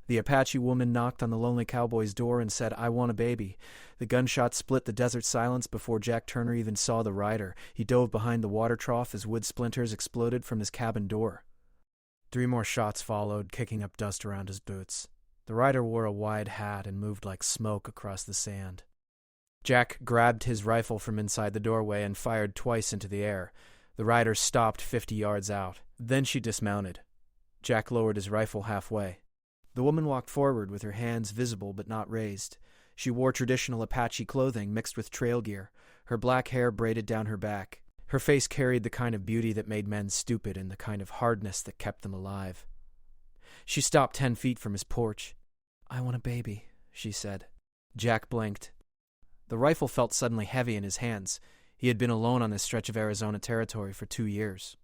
The Apache woman knocked on the lonely cowboy's door and said, "I want a baby." The gunshot split the desert silence before Jack Turner even saw the rider. He dove behind the water trough as wood splinters exploded from his cabin door. 3 more shots followed, kicking up dust around his boots. The rider wore a wide hat and moved like smoke across the sand. Jack grabbed his rifle from inside the doorway and fired twice into the air. The rider stopped 50 yards out. Then she dismounted. Jack lowered his rifle halfway. The woman walked forward with her hands visible but not raised. She wore traditional Apache clothing mixed with trail gear, her black hair braided down her back. Her face carried the kind of beauty that made men stupid and the kind of hardness that kept them alive. She stopped 10 feet from his porch. "I want a baby," she said. Jack blinked. The rifle felt suddenly heavy in his hands. He had been alone on this stretch of Arizona territory for 2 years.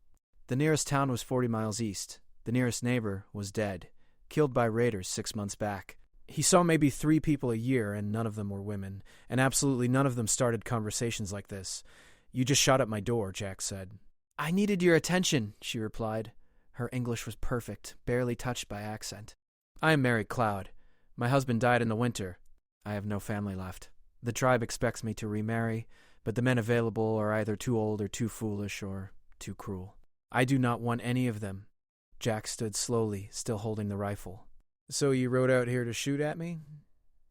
The nearest town was 40 miles east. The nearest neighbor was dead, killed by raiders 6 months back. He saw maybe 3 people a year, and none of them were women, and absolutely none of them started conversations like this. "You just shot at my door," Jack said. "I needed your attention," she replied. Her English was perfect, barely touched by accent. "I am Mary Cloud. My husband died in the winter. I have no family left. The tribe expects me to remarry, but the men available are either too old or too foolish or too cruel. I do not want any of them." Jack stood slowly, still holding the rifle. "So you rode out here to shoot at me?"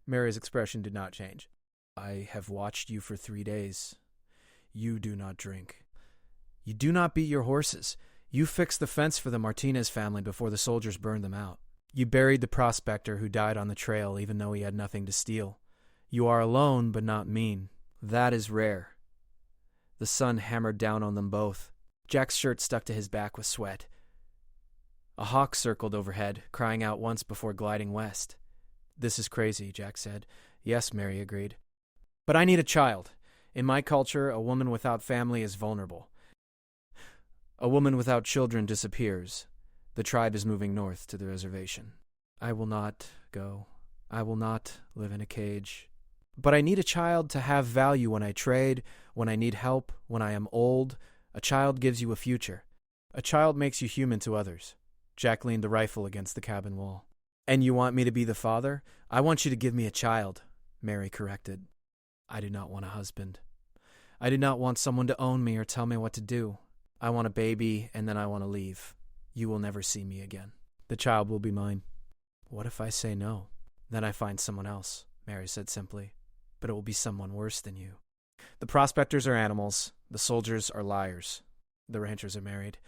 Mary's expression did not change. "I have watched you for 3 days. You do not drink. You do not beat your horses. You fixed the fence for the Martinez family before the soldiers burned them out. You buried the prospector who died on the trail even though he had nothing to steal. You are alone but not mean. That is rare." The sun hammered down on them both. Jack's shirt stuck to his back with sweat. A hawk circled overhead, crying out once before gliding west. "This is crazy," Jack said. "Yes," Mary agreed. "But I need a child. In my culture, a woman without family is vulnerable. A woman without children disappears. The tribe is moving north to the reservation. I will not go. I will not live in a cage. But I need a child to have value when I trade, when I need help, when I am old. A child gives you a future. A child makes you human to others." Jack leaned the rifle against the cabin wall. "And you want me to be the father? I want you to give me a child," Mary corrected. "I do not want a husband. I do not want someone to own me or tell me what to do. I want a baby, and then I want to leave. You will never see me again. The child will be mine." "What if I say no?" "Then I find someone else," Mary said simply. "But it will be someone worse than you. The prospectors are animals. The soldiers are liars. The ranchers are married.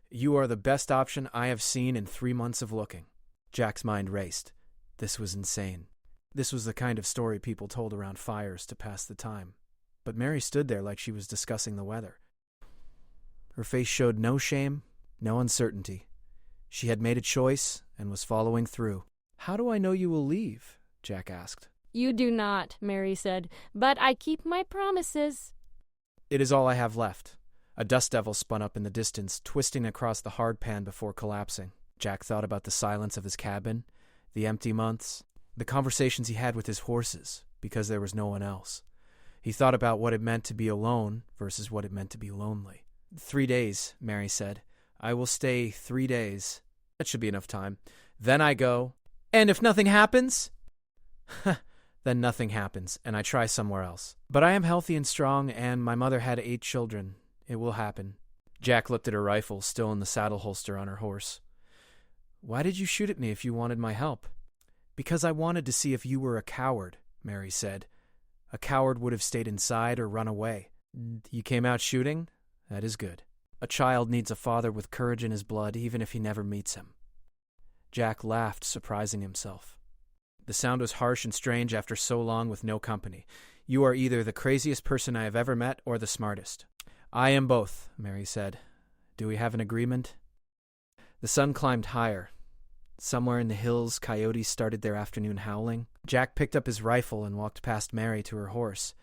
You are the best option I have seen in 3 months of looking." Jack's mind raced. This was insane. This was the kind of story people told around fires to pass the time. But Mary stood there like she was discussing the weather. Her face showed no shame, no uncertainty. She had made a choice and was following through. "How do I know you will leave?" Jack asked. "You do not," Mary said, "but I keep my promises." "It is all I have left." A dust devil spun up in the distance, twisting across the hard pan before collapsing. Jack thought about the silence of his cabin, the empty months, the conversations he had with his horses, because there was no one else. He thought about what it meant to be alone versus what it meant to be lonely. 3 days, Mary said. "I will stay 3 days. That should be enough time. Then I go. And if nothing happens?" "Then nothing happens, and I try somewhere else. But I am healthy and strong, and my mother had 8 children. It will happen." Jack looked at her rifle, still in the saddle holster on her horse. "Why did you shoot at me if you wanted my help?" "Because I wanted to see if you were a coward," Mary said. "A coward would have stayed inside or run away. You came out shooting? That is good. A child needs a father with courage in his blood, even if he never meets him." Jack laughed, surprising himself. The sound was harsh and strange after so long with no company. "You are either the craziest person I have ever met or the smartest." "I am both," Mary said. "Do we have an agreement?" The sun climbed higher. Somewhere in the hills, coyotes started their afternoon howling. Jack picked up his rifle and walked past Mary to her horse.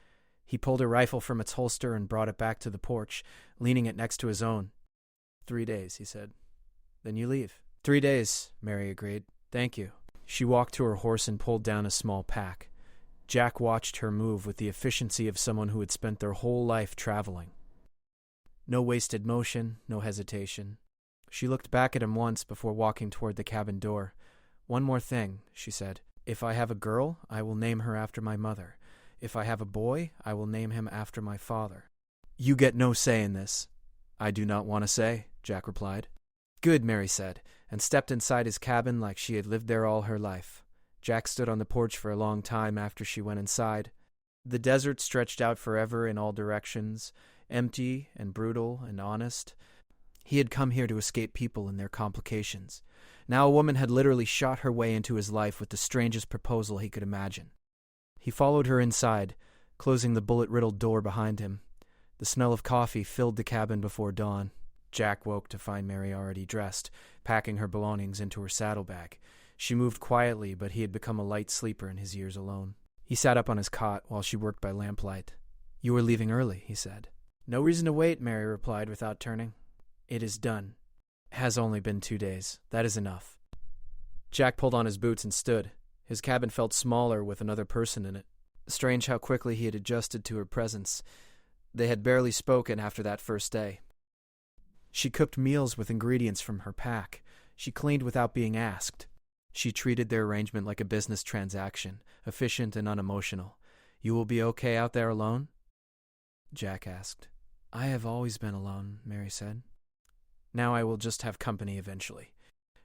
He pulled her rifle from its holster and brought it back to the porch, leaning it next to his own. 3 days, he said. "Then you leave." 3 days, Mary agreed. "Thank you." She walked to her horse and pulled down a small pack. Jack watched her move with the efficiency of someone who had spent their whole life traveling. No wasted motion, no hesitation. She looked back at him once before walking toward the cabin door. "One more thing," she said. "If I have a girl, I will name her after my mother. If I have a boy, I will name him after my father." "You get no say in this." "I do not want to say," Jack replied. "Good," Mary said, and stepped inside his cabin like she had lived there all her life. Jack stood on the porch for a long time after she went inside. The desert stretched out forever in all directions, empty and brutal and honest. He had come here to escape people and their complications. Now a woman had literally shot her way into his life with the strangest proposal he could imagine. He followed her inside, closing the bullet-riddled door behind him. The smell of coffee filled the cabin before dawn. Jack woke to find Mary already dressed, packing her belongings into her saddlebag. She moved quietly, but he had become a light sleeper in his years alone. He sat up on his cot while she worked by lamplight. "You are leaving early," he said. "No reason to wait," Mary replied without turning. "It is done. It has only been 2 days. That is enough." Jack pulled on his boots and stood. His cabin felt smaller with another person in it. Strange how quickly he had adjusted to her presence. They had barely spoken after that first day. She cooked meals with ingredients from her pack. She cleaned without being asked. She treated their arrangement like a business transaction, efficient and unemotional. "You will be okay out there alone?" Jack asked. "I have always been alone," Mary said. "Now I will just have company eventually."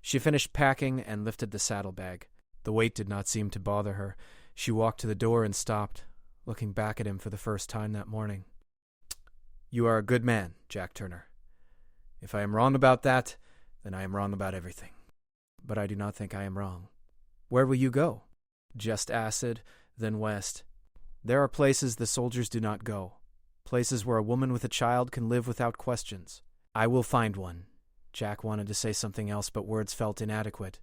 She finished packing and lifted the saddlebag. The weight did not seem to bother her. She walked to the door and stopped, looking back at him for the first time that morning. "You are a good man, Jack Turner. If I am wrong about that, then I am wrong about everything. But I do not think I am wrong." "Where will you go?" "Just acid, then west. There are places the soldiers do not go. Places where a woman with a child can live without questions." "I will find one." Jack wanted to say something else, but words felt inadequate.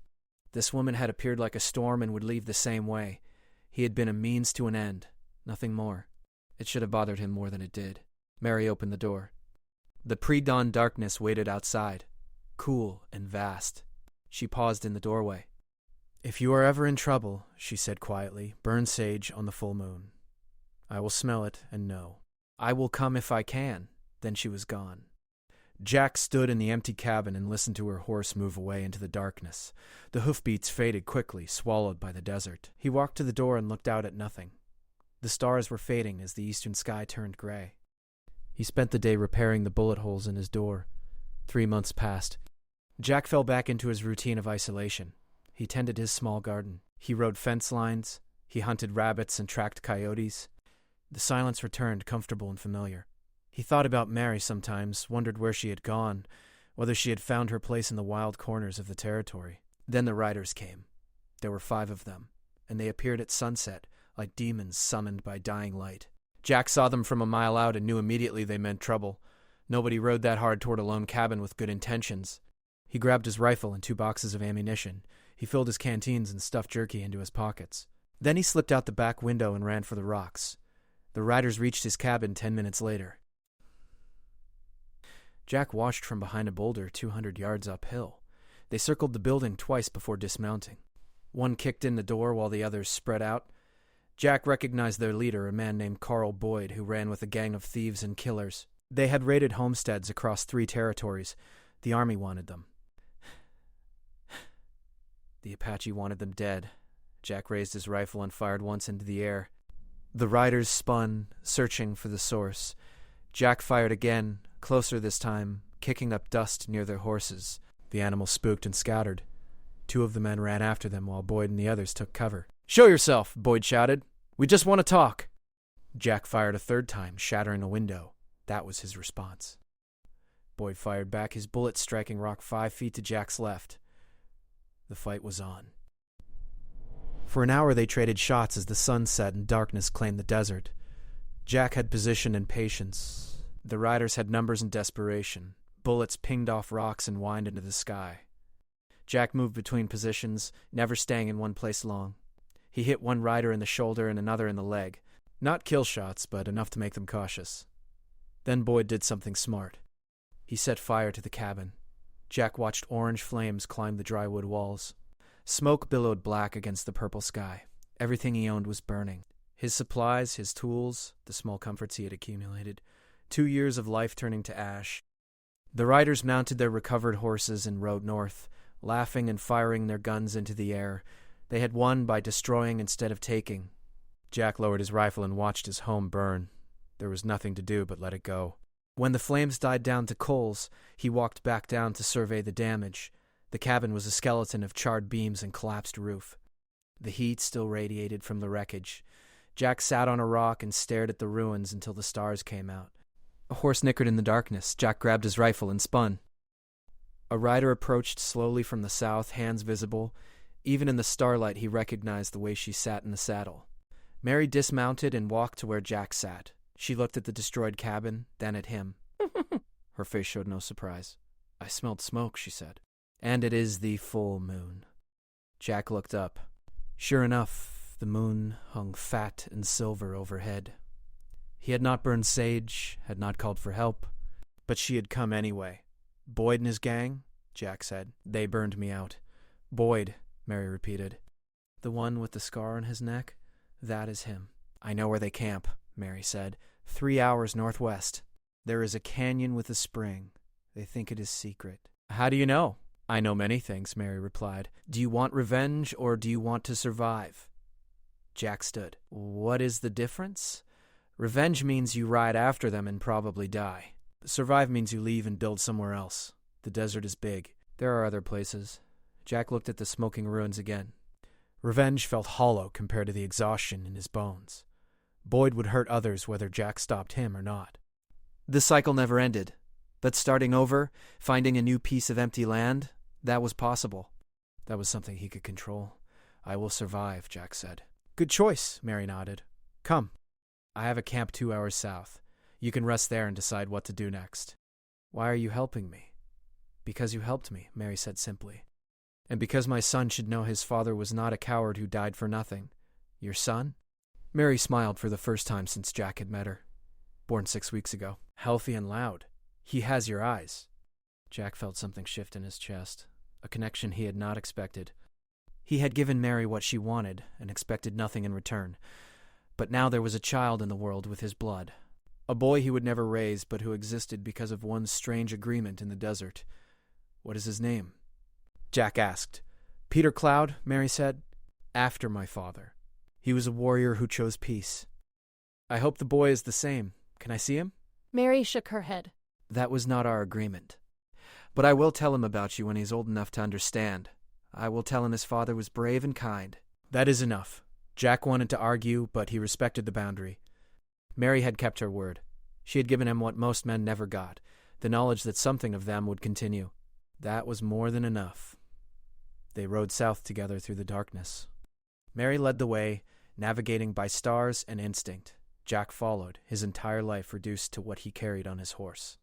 This woman had appeared like a storm and would leave the same way. He had been a means to an end, nothing more. It should have bothered him more than it did. Mary opened the door. The pre-dawn darkness waited outside, cool and vast. She paused in the doorway. "If you are ever in trouble," she said quietly, "burn sage on the full moon. I will smell it and know. I will come if I can." Then she was gone. Jack stood in the empty cabin and listened to her horse move away into the darkness. The hoofbeats faded quickly, swallowed by the desert. He walked to the door and looked out at nothing. The stars were fading as the eastern sky turned gray. He spent the day repairing the bullet holes in his door. 3 months passed. Jack fell back into his routine of isolation. He tended his small garden. He rode fence lines. He hunted rabbits and tracked coyotes. The silence returned, comfortable and familiar. He thought about Mary sometimes, wondered where she had gone, whether she had found her place in the wild corners of the territory. Then the riders came. There were 5 of them, and they appeared at sunset, like demons summoned by dying light. Jack saw them from a mile out and knew immediately they meant trouble. Nobody rode that hard toward a lone cabin with good intentions. He grabbed his rifle and 2 boxes of ammunition. He filled his canteens and stuffed jerky into his pockets. Then he slipped out the back window and ran for the rocks. The riders reached his cabin 10 minutes later. Jack watched from behind a boulder 200 yards uphill. They circled the building twice before dismounting. One kicked in the door while the others spread out. Jack recognized their leader, a man named Carl Boyd, who ran with a gang of thieves and killers. They had raided homesteads across 3 territories. The army wanted them. The Apache wanted them dead. Jack raised his rifle and fired once into the air. The riders spun, searching for the source. Jack fired again, closer this time, kicking up dust near their horses. The animals spooked and scattered. 2 of the men ran after them while Boyd and the others took cover. "Show yourself," Boyd shouted. "We just want to talk." Jack fired a 3rd time, shattering a window. That was his response. Boyd fired back, his bullet striking rock 5 feet to Jack's left. The fight was on. For an hour they traded shots as the sun set and darkness claimed the desert. Jack had position and patience. The riders had numbers and desperation. Bullets pinged off rocks and whined into the sky. Jack moved between positions, never staying in one place long. He hit one rider in the shoulder and another in the leg. Not kill shots, but enough to make them cautious. Then Boyd did something smart. He set fire to the cabin. Jack watched orange flames climb the dry wood walls. Smoke billowed black against the purple sky. Everything he owned was burning. His supplies, his tools, the small comforts he had accumulated. 2 years of life turning to ash. The riders mounted their recovered horses and rode north, laughing and firing their guns into the air. They had won by destroying instead of taking. Jack lowered his rifle and watched his home burn. There was nothing to do but let it go. When the flames died down to coals, he walked back down to survey the damage. The cabin was a skeleton of charred beams and collapsed roof. The heat still radiated from the wreckage. Jack sat on a rock and stared at the ruins until the stars came out. A horse nickered in the darkness. Jack grabbed his rifle and spun. A rider approached slowly from the south, hands visible. Even in the starlight, he recognized the way she sat in the saddle. Mary dismounted and walked to where Jack sat. She looked at the destroyed cabin, then at him. Her face showed no surprise. "I smelled smoke," she said. "And it is the full moon." Jack looked up. Sure enough, the moon hung fat and silver overhead. He had not burned sage, had not called for help, but she had come anyway. "Boyd and his gang?" Jack said. "They burned me out." "Boyd," Mary repeated. "The one with the scar on his neck? That is him." "I know where they camp," Mary said. 3 hours northwest. There is a canyon with a spring. They think it is secret." "How do you know?" "I know many things," Mary replied. "Do you want revenge or do you want to survive?" Jack stood. "What is the difference?" "Revenge means you ride after them and probably die. Survive means you leave and build somewhere else. The desert is big. There are other places." Jack looked at the smoking ruins again. Revenge felt hollow compared to the exhaustion in his bones. Boyd would hurt others whether Jack stopped him or not. The cycle never ended. But starting over, finding a new piece of empty land, that was possible. That was something he could control. "I will survive," Jack said. "Good choice," Mary nodded. "Come. I have a camp 2 hours south. You can rest there and decide what to do next." "Why are you helping me?" "Because you helped me," Mary said simply. "And because my son should know his father was not a coward who died for nothing." "Your son?" Mary smiled for the first time since Jack had met her. "Born 6 weeks ago. Healthy and loud. He has your eyes." Jack felt something shift in his chest, a connection he had not expected. He had given Mary what she wanted and expected nothing in return. But now there was a child in the world with his blood. A boy he would never raise, but who existed because of one strange agreement in the desert. "What is his name?" Jack asked. "Peter Cloud," Mary said. "After my father. He was a warrior who chose peace." "I hope the boy is the same. Can I see him?" Mary shook her head. "That was not our agreement. But I will tell him about you when he's old enough to understand. I will tell him his father was brave and kind." "That is enough." Jack wanted to argue, but he respected the boundary. Mary had kept her word. She had given him what most men never got, the knowledge that something of them would continue. That was more than enough. They rode south together through the darkness. Mary led the way, navigating by stars and instinct. Jack followed, his entire life reduced to what he carried on his horse.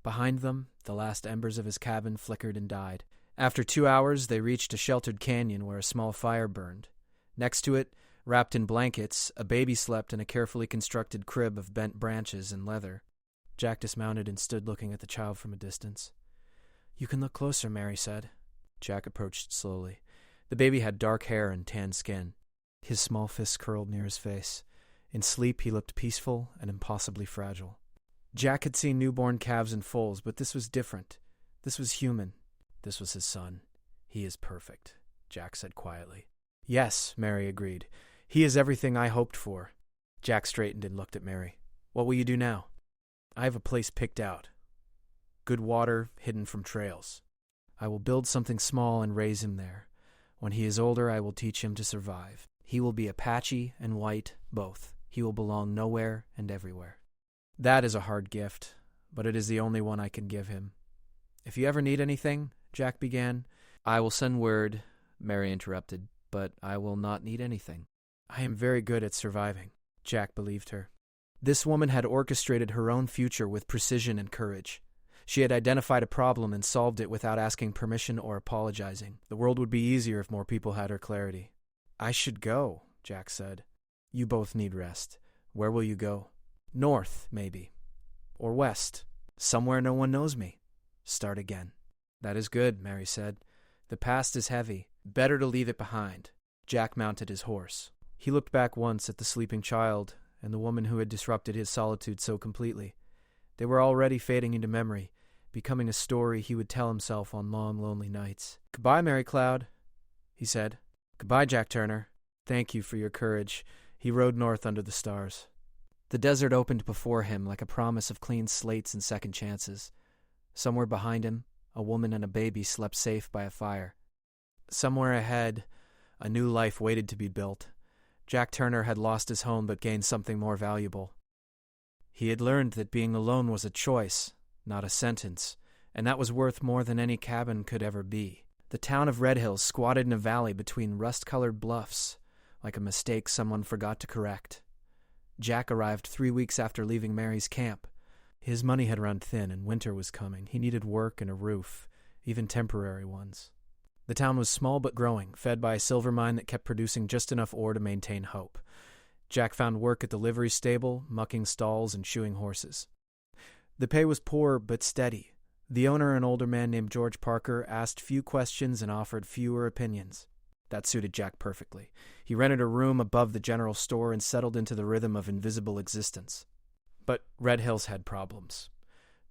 Behind them, the last embers of his cabin flickered and died. After 2 hours, they reached a sheltered canyon where a small fire burned. Next to it, wrapped in blankets, a baby slept in a carefully constructed crib of bent branches and leather. Jack dismounted and stood looking at the child from a distance. "You can look closer," Mary said. Jack approached slowly. The baby had dark hair and tan skin. His small fists curled near his face. In sleep, he looked peaceful and impossibly fragile. Jack had seen newborn calves and foals, but this was different. This was human. This was his son. "He is perfect," Jack said quietly. "Yes," Mary agreed. "He is everything I hoped for." Jack straightened and looked at Mary. "What will you do now?" "I have a place picked out. Good water, hidden from trails. I will build something small and raise him there. When he is older, I will teach him to survive. He will be Apache and white, both. He will belong nowhere and everywhere." "That is a hard gift, but it is the only one I can give him. If you ever need anything," Jack began. "I will send word," Mary interrupted, "but I will not need anything. I am very good at surviving." Jack believed her. This woman had orchestrated her own future with precision and courage. She had identified a problem and solved it without asking permission or apologizing. The world would be easier if more people had her clarity. "I should go," Jack said. "You both need rest. Where will you go?" "North, maybe. Or west. Somewhere no one knows me. Start again." "That is good," Mary said. "The past is heavy. Better to leave it behind." Jack mounted his horse. He looked back once at the sleeping child and the woman who had disrupted his solitude so completely. They were already fading into memory. becoming a story he would tell himself on long, lonely nights. "Goodbye, Mary Cloud," he said. "Goodbye, Jack Turner. Thank you for your courage." He rode north under the stars. The desert opened before him like a promise of clean slates and second chances. Somewhere behind him, a woman and a baby slept safe by a fire. Somewhere ahead, a new life waited to be built. Jack Turner had lost his home but gained something more valuable. He had learned that being alone was a choice, not a sentence, and that was worth more than any cabin could ever be. The town of Red Hills squatted in a valley between rust-colored bluffs, like a mistake someone forgot to correct. Jack arrived 3 weeks after leaving Mary's camp. His money had run thin and winter was coming. He needed work and a roof, even temporary ones. The town was small but growing, fed by a silver mine that kept producing just enough ore to maintain hope. Jack found work at the livery stable, mucking stalls and shoeing horses. The pay was poor but steady. The owner, an older man named George Parker, asked few questions and offered fewer opinions. That suited Jack perfectly. He rented a room above the general store and settled into the rhythm of invisible existence. But Red Hills had problems.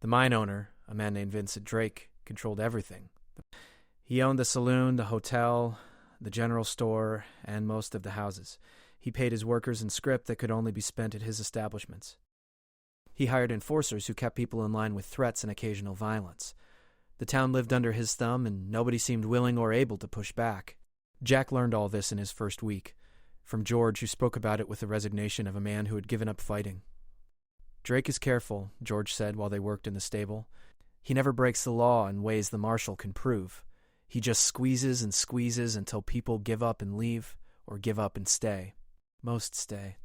The mine owner, a man named Vincent Drake, controlled everything. He owned the saloon, the hotel, the general store, and most of the houses. He paid his workers in scrip that could only be spent at his establishments. He hired enforcers who kept people in line with threats and occasional violence. The town lived under his thumb, and nobody seemed willing or able to push back. Jack learned all this in his first week, from George, who spoke about it with the resignation of a man who had given up fighting. "Drake is careful," George said while they worked in the stable. "He never breaks the law in ways the marshal can prove. He just squeezes and squeezes until people give up and leave, or give up and stay. Most stay.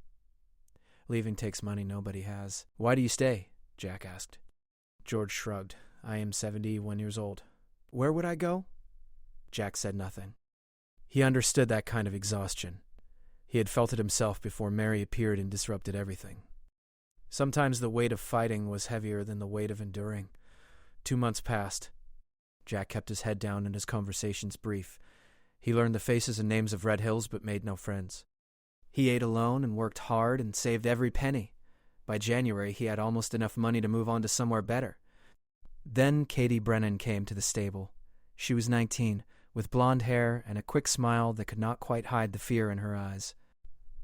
Leaving takes money nobody has." "Why do you stay?" Jack asked. George shrugged. "I am 71 years old." "Where would I go?" Jack said nothing. He understood that kind of exhaustion. He had felt it himself before Mary appeared and disrupted everything. Sometimes the weight of fighting was heavier than the weight of enduring. 2 months passed. Jack kept his head down and his conversations brief. He learned the faces and names of Red Hills but made no friends. He ate alone and worked hard and saved every penny. By January, he had almost enough money to move on to somewhere better. Then Katie Brennan came to the stable. She was 19, with blonde hair and a quick smile that could not quite hide the fear in her eyes.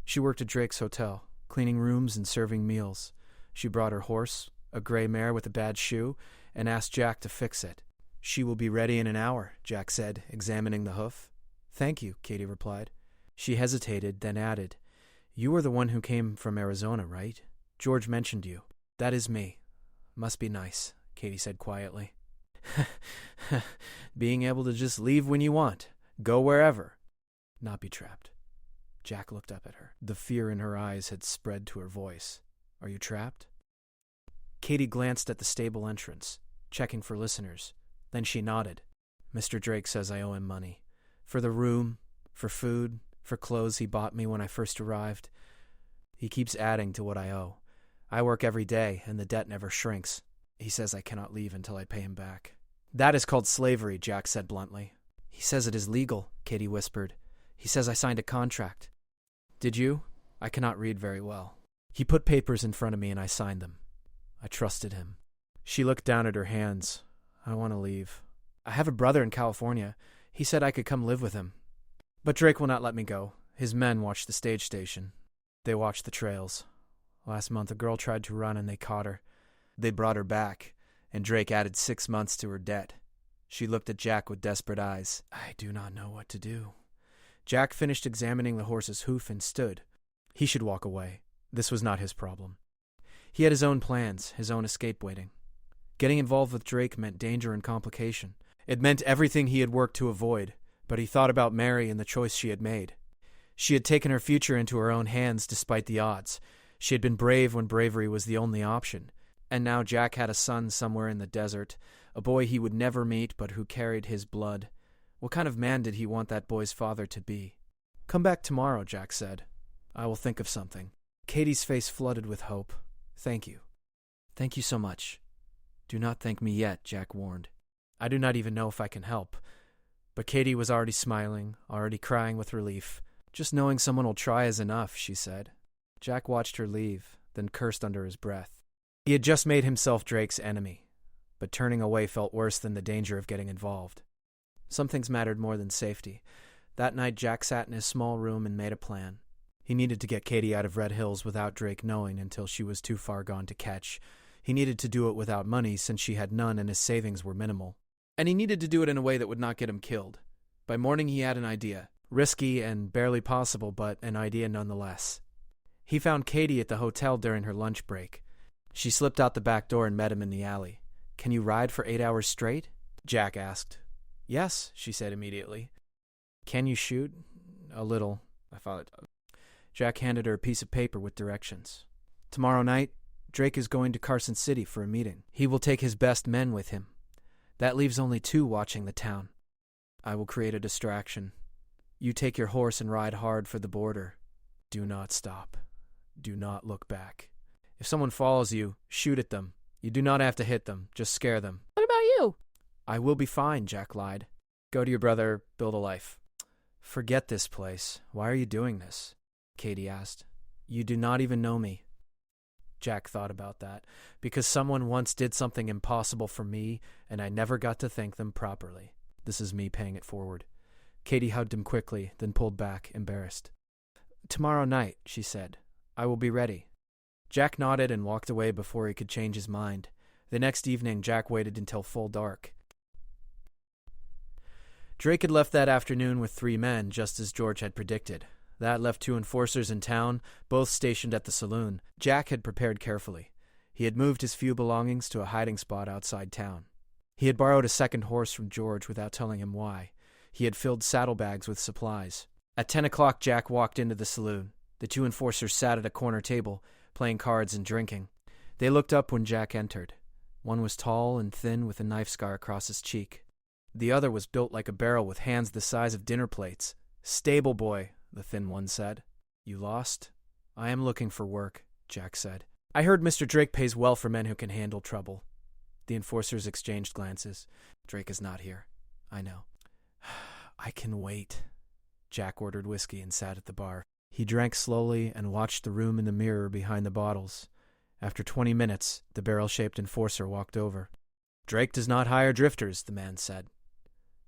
She worked at Drake's hotel, cleaning rooms and serving meals. She brought her horse, a gray mare with a bad shoe, and asked Jack to fix it. "She will be ready in an hour," Jack said, examining the hoof. "Thank you," Katie replied. She hesitated, then added, "You are the one who came from Arizona, right? George mentioned you." "That is me. Must be nice," Katie said quietly. "Being able to just leave when you want, go wherever, not be trapped." Jack looked up at her. The fear in her eyes had spread to her voice. "Are you trapped?" Katie glanced at the stable entrance, checking for listeners. Then she nodded. "Mr. Drake says I owe him money. For the room, for food, for clothes he bought me when I first arrived. He keeps adding to what I owe. I work every day, and the debt never shrinks. He says I cannot leave until I pay him back." "That is called slavery," Jack said bluntly. "He says it is legal," Katie whispered. "He says I signed a contract." "Did you?" "I cannot read very well." "He put papers in front of me and I signed them. I trusted him." She looked down at her hands. "I want to leave. I have a brother in California. He said I could come live with him. But Drake will not let me go. His men watch the stage station. They watch the trails. Last month a girl tried to run and they caught her. They brought her back, and Drake added 6 months to her debt." She looked at Jack with desperate eyes. "I do not know what to do." Jack finished examining the horse's hoof and stood. He should walk away. This was not his problem. He had his own plans, his own escape waiting. Getting involved with Drake meant danger and complication. It meant everything he had worked to avoid, but he thought about Mary and the choice she had made. She had taken her future into her own hands despite the odds. She had been brave when bravery was the only option. And now Jack had a son somewhere in the desert, a boy he would never meet but who carried his blood. What kind of man did he want that boy's father to be? "Come back tomorrow," Jack said. "I will think of something." Katie's face flooded with hope. "Thank you. Thank you so much." "Do not thank me yet," Jack warned. "I do not even know if I can help." But Katie was already smiling, already crying with relief. "Just knowing someone will try is enough," she said. Jack watched her leave, then cursed under his breath. He had just made himself Drake's enemy. but turning away felt worse than the danger of getting involved. Some things mattered more than safety. That night, Jack sat in his small room and made a plan. He needed to get Katie out of Red Hills without Drake knowing until she was too far gone to catch. He needed to do it without money since she had none and his savings were minimal. And he needed to do it in a way that would not get him killed. By morning, he had an idea. Risky and barely possible, but an idea nonetheless. He found Katie at the hotel during her lunch break. She slipped out the back door and met him in the alley. "Can you ride for 8 hours straight?" Jack asked. "Yes," she said immediately. "Can you shoot?" "A little," I thought. Jack handed her a piece of paper with directions. "Tomorrow night, Drake is going to Carson City for a meeting. He will take his best men with him. That leaves only 2 watching the town. I will create a distraction. You take your horse and ride hard for the border. Do not stop. Do not look back. If someone follows you, shoot at them. You do not have to hit them, just scare them." What about you? "I will be fine," Jack lied. "Go to your brother, build a life." "Forget this place. Why are you doing this?" Katie asked. "You do not even know me." Jack thought about that. "Because someone once did something impossible for me, and I never got to thank them properly. This is me paying it forward." Katie hugged him quickly, then pulled back, embarrassed. "Tomorrow night," she said. "I will be ready." Jack nodded and walked away before he could change his mind. The next evening, Jack waited until full dark. Drake had left that afternoon with 3 men, just as George had predicted. That left 2 enforcers in town, both stationed at the saloon. Jack had prepared carefully. He had moved his few belongings to a hiding spot outside town. He had borrowed a second horse from George without telling him why. He had filled saddlebags with supplies. At 10 o'clock, Jack walked into the saloon. The 2 enforcers sat at a corner table, playing cards and drinking. They looked up when Jack entered. One was tall and thin with a knife scar across his cheek. The other was built like a barrel with hands the size of dinner plates. "Stable boy," the thin one said. "You lost?" "I am looking for work," Jack said. "I heard Mr. Drake pays well for men who can handle trouble." The enforcers exchanged glances. "Drake is not here." "I know." "I can wait." Jack ordered whiskey and sat at the bar. He drank slowly and watched the room in the mirror behind the bottles. After 20 minutes, the barrel-shaped enforcer walked over. "Drake does not hire drifters," the man said.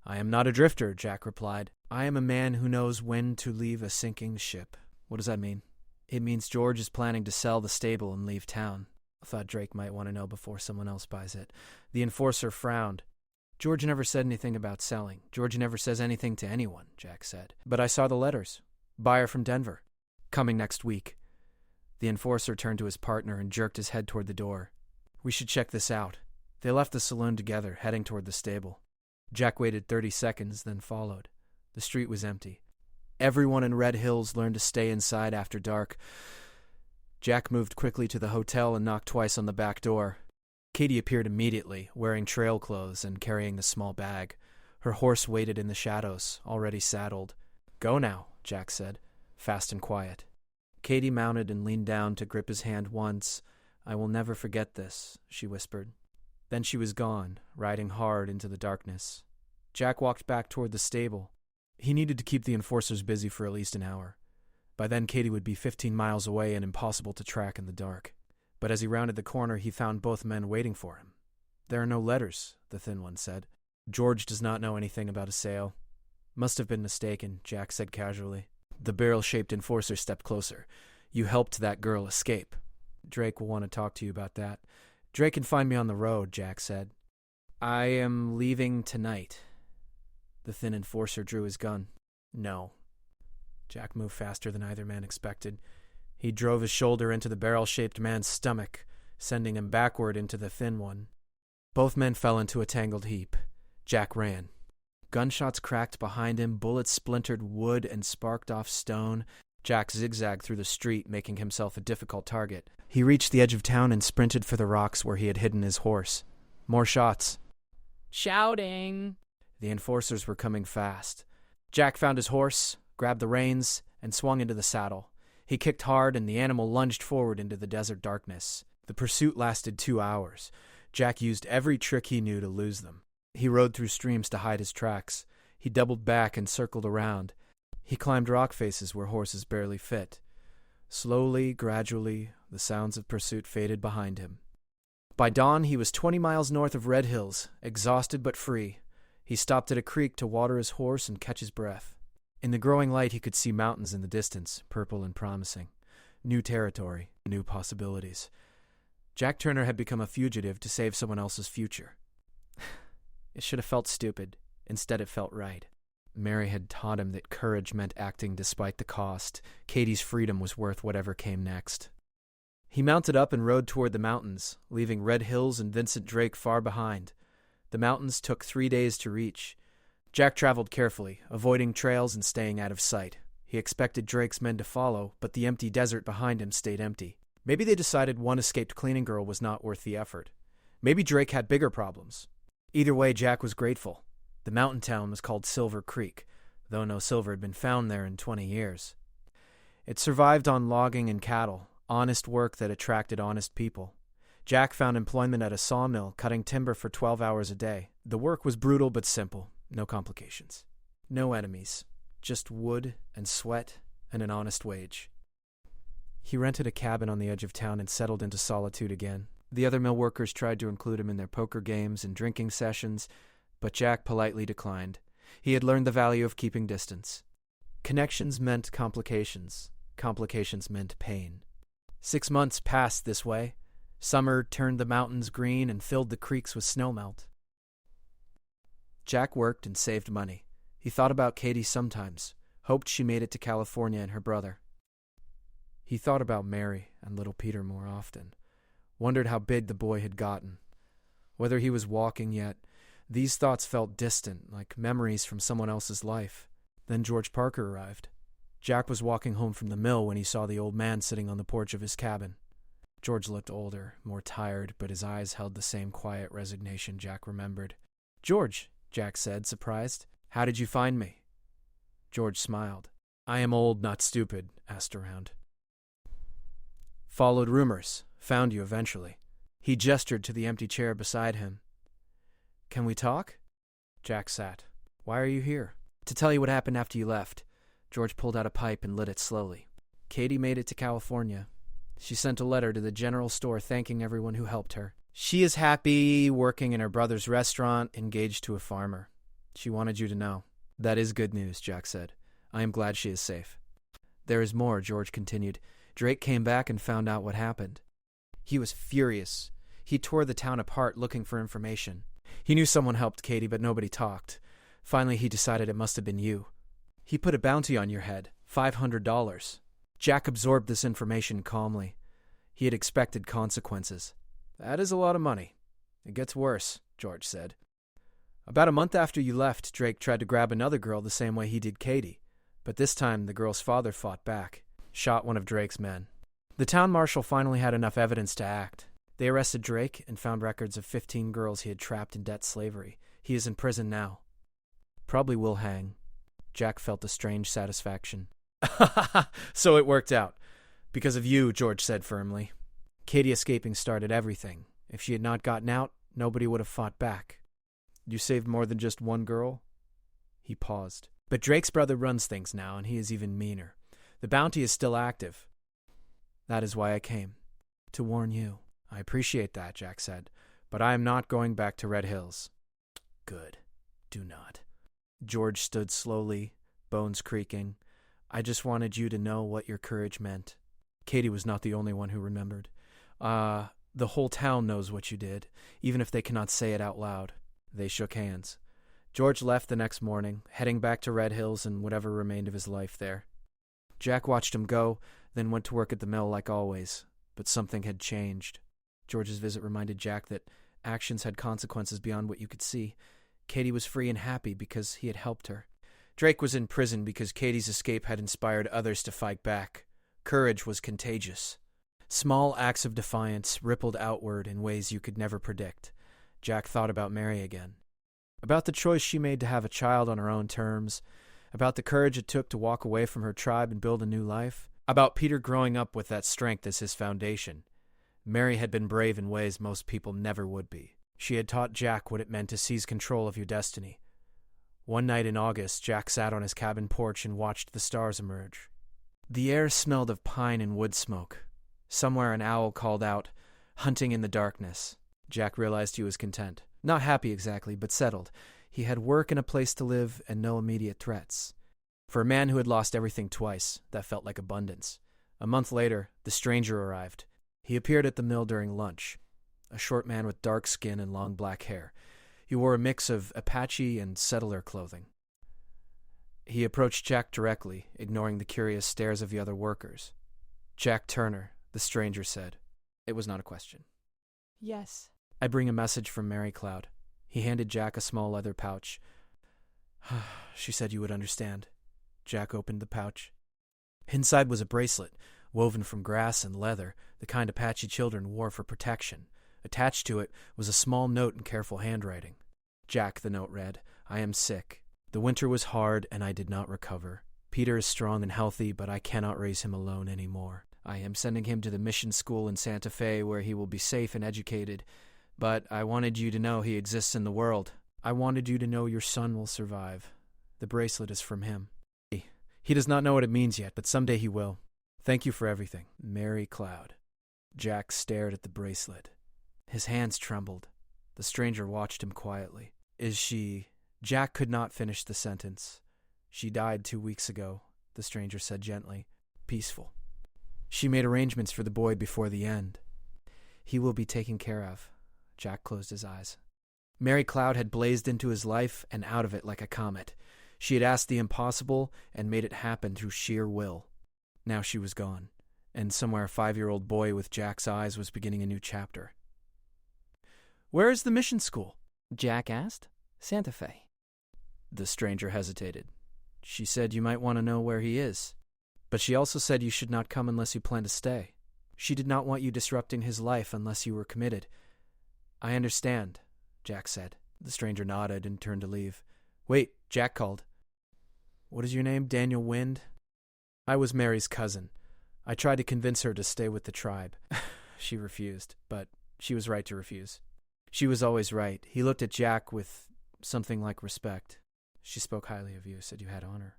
"I am not a drifter," Jack replied. "I am a man who knows when to leave a sinking ship." "What does that mean?" "It means George is planning to sell the stable and leave town." I thought Drake might want to know before someone else buys it. The enforcer frowned. "George never said anything about selling. George never says anything to anyone," Jack said. "But I saw the letters. Buyer from Denver. Coming next week." The enforcer turned to his partner and jerked his head toward the door. "We should check this out." They left the saloon together, heading toward the stable. Jack waited 30 seconds, then followed. The street was empty. Everyone in Red Hills learned to stay inside after dark. Jack moved quickly to the hotel and knocked twice on the back door. Katie appeared immediately, wearing trail clothes and carrying a small bag. Her horse waited in the shadows, already saddled. "Go now," Jack said, fast and quiet. Katie mounted and leaned down to grip his hand once. "I will never forget this," she whispered. Then she was gone, riding hard into the darkness. Jack walked back toward the stable. He needed to keep the enforcers busy for at least an hour. By then, Katie would be 15 miles away and impossible to track in the dark. But as he rounded the corner, he found both men waiting for him. "There are no letters," the thin one said. "George does not know anything about a sale." "Must have been mistaken," Jack said casually. The barrel-shaped enforcer stepped closer. "You helped that girl escape. Drake will want to talk to you about that." "Drake can find me on the road," Jack said. "I am leaving tonight." The thin enforcer drew his gun. "No." Jack moved faster than either man expected. He drove his shoulder into the barrel-shaped man's stomach, sending him backward into the thin one. Both men fell into a tangled heap. Jack ran. Gunshots cracked behind him, bullets splintered wood and sparked off stone. Jack zigzagged through the street, making himself a difficult target. He reached the edge of town and sprinted for the rocks where he had hidden his horse. More shots. Shouting. The enforcers were coming fast. Jack found his horse, grabbed the reins, and swung into the saddle. He kicked hard, and the animal lunged forward into the desert darkness. The pursuit lasted 2 hours. Jack used every trick he knew to lose them. He rode through streams to hide his tracks. He doubled back and circled around. He climbed rock faces where horses barely fit. Slowly, gradually, the sounds of pursuit faded behind him. By dawn, he was 20 miles north of Red Hills, exhausted but free. He stopped at a creek to water his horse and catch his breath. In the growing light, he could see mountains in the distance, purple and promising. New territory, new possibilities. Jack Turner had become a fugitive to save someone else's future. It should have felt stupid. Instead, it felt right. Mary had taught him that courage meant acting despite the cost. Katie's freedom was worth whatever came next. He mounted up and rode toward the mountains, leaving Red Hills and Vincent Drake far behind. The mountains took 3 days to reach. Jack traveled carefully, avoiding trails and staying out of sight. He expected Drake's men to follow, but the empty desert behind him stayed empty. Maybe they decided one escaped cleaning girl was not worth the effort. Maybe Drake had bigger problems. Either way, Jack was grateful. The mountain town was called Silver Creek, though no silver had been found there in 20 years. It survived on logging and cattle, honest work that attracted honest people. Jack found employment at a sawmill, cutting timber for 12 hours a day. The work was brutal but simple, no complications. No enemies, just wood and sweat and an honest wage. He rented a cabin on the edge of town and settled into solitude again. The other mill workers tried to include him in their poker games and drinking sessions, but Jack politely declined. He had learned the value of keeping distance. Connections meant complications. Complications meant pain. 6 months passed this way. Summer turned the mountains green and filled the creeks with snowmelt. Jack worked and saved money. He thought about Katie sometimes, hoped she made it to California and her brother. He thought about Mary and little Peter more often, wondered how big the boy had gotten, whether he was walking yet. These thoughts felt distant, like memories from someone else's life. Then George Parker arrived. Jack was walking home from the mill when he saw the old man sitting on the porch of his cabin. George looked older, more tired, but his eyes held the same quiet resignation Jack remembered. "George," Jack said, surprised. "How did you find me?" George smiled. "I am old, not stupid," asked around. "Followed rumors. Found you eventually." He gestured to the empty chair beside him. "Can we talk?" Jack sat. "Why are you here?" "To tell you what happened after you left." George pulled out a pipe and lit it slowly. "Katie made it to California. She sent a letter to the general store thanking everyone who helped her. She is happy, working in her brother's restaurant, engaged to a farmer. She wanted you to know." "That is good news," Jack said. "I am glad she is safe." "There is more," George continued. "Drake came back and found out what happened. He was furious. He tore the town apart looking for information. He knew someone helped Katie, but nobody talked. Finally, he decided it must have been you. He put a bounty on your head, $500. Jack absorbed this information calmly. He had expected consequences. "That is a lot of money." "It gets worse," George said. "About a month after you left, Drake tried to grab another girl the same way he did Katie. But this time, the girl's father fought back, shot one of Drake's men. The town marshal finally had enough evidence to act. They arrested Drake and found records of 15 girls he had trapped in debt slavery. He is in prison now. Probably will hang." Jack felt a strange satisfaction. "So it worked out. Because of you," George said firmly. "Katie escaping started everything. If she had not gotten out, nobody would have fought back. You saved more than just one girl?" He paused. "But Drake's brother runs things now, and he is even meaner. The bounty is still active. That is why I came. To warn you." "I appreciate that," Jack said, "but I am not going back to Red Hills." "Good. Do not." George stood slowly, bones creaking. "I just wanted you to know what your courage meant." Katie was not the only one who remembered. The whole town knows what you did, even if they cannot say it out loud." They shook hands. George left the next morning, heading back to Red Hills and whatever remained of his life there. Jack watched him go, then went to work at the mill like always. But something had changed. George's visit reminded Jack that actions had consequences beyond what you could see. Katie was free and happy because he had helped her. Drake was in prison because Katie's escape had inspired others to fight back. Courage was contagious. Small acts of defiance rippled outward in ways you could never predict. Jack thought about Mary again. About the choice she made to have a child on her own terms. About the courage it took to walk away from her tribe and build a new life. About Peter growing up with that strength as his foundation. Mary had been brave in ways most people never would be. She had taught Jack what it meant to seize control of your destiny. One night in August, Jack sat on his cabin porch and watched the stars emerge. The air smelled of pine and wood smoke. Somewhere an owl called out, hunting in the darkness. Jack realized he was content. Not happy exactly, but settled. He had work and a place to live and no immediate threats. For a man who had lost everything twice, that felt like abundance. A month later, the stranger arrived. He appeared at the mill during lunch. A short man with dark skin and long black hair. He wore a mix of Apache and settler clothing. He approached Jack directly, ignoring the curious stares of the other workers. "Jack Turner," the stranger said. It was not a question. "Yes." "I bring a message from Mary Cloud." He handed Jack a small leather pouch. "She said you would understand." Jack opened the pouch. Inside was a bracelet, woven from grass and leather, the kind Apache children wore for protection. Attached to it was a small note in careful handwriting. "Jack," the note read, "I am sick. The winter was hard, and I did not recover. Peter is strong and healthy, but I cannot raise him alone anymore. I am sending him to the mission school in Santa Fe, where he will be safe and educated. But I wanted you to know he exists in the world. I wanted you to know your son will survive. The bracelet is from him. He does not know what it means yet, but someday he will. Thank you for everything. Mary Cloud." Jack stared at the bracelet. His hands trembled. The stranger watched him quietly. "Is she—" Jack could not finish the sentence. "She died 2 weeks ago," the stranger said gently. "Peaceful. She made arrangements for the boy before the end. He will be taken care of." Jack closed his eyes. Mary Cloud had blazed into his life and out of it like a comet. She had asked the impossible and made it happen through sheer will. Now she was gone, and somewhere a 5-year-old boy with Jack's eyes was beginning a new chapter. "Where is the mission school?" Jack asked. "Santa Fe." The stranger hesitated. "She said you might want to know where he is. But she also said you should not come unless you plan to stay. She did not want you disrupting his life unless you were committed." "I understand," Jack said. The stranger nodded and turned to leave. "Wait," Jack called. "What is your name, Daniel Wind?" "I was Mary's cousin. I tried to convince her to stay with the tribe." She refused, but she was right to refuse. She was always right. He looked at Jack with something like respect. "She spoke highly of you, said you had honor."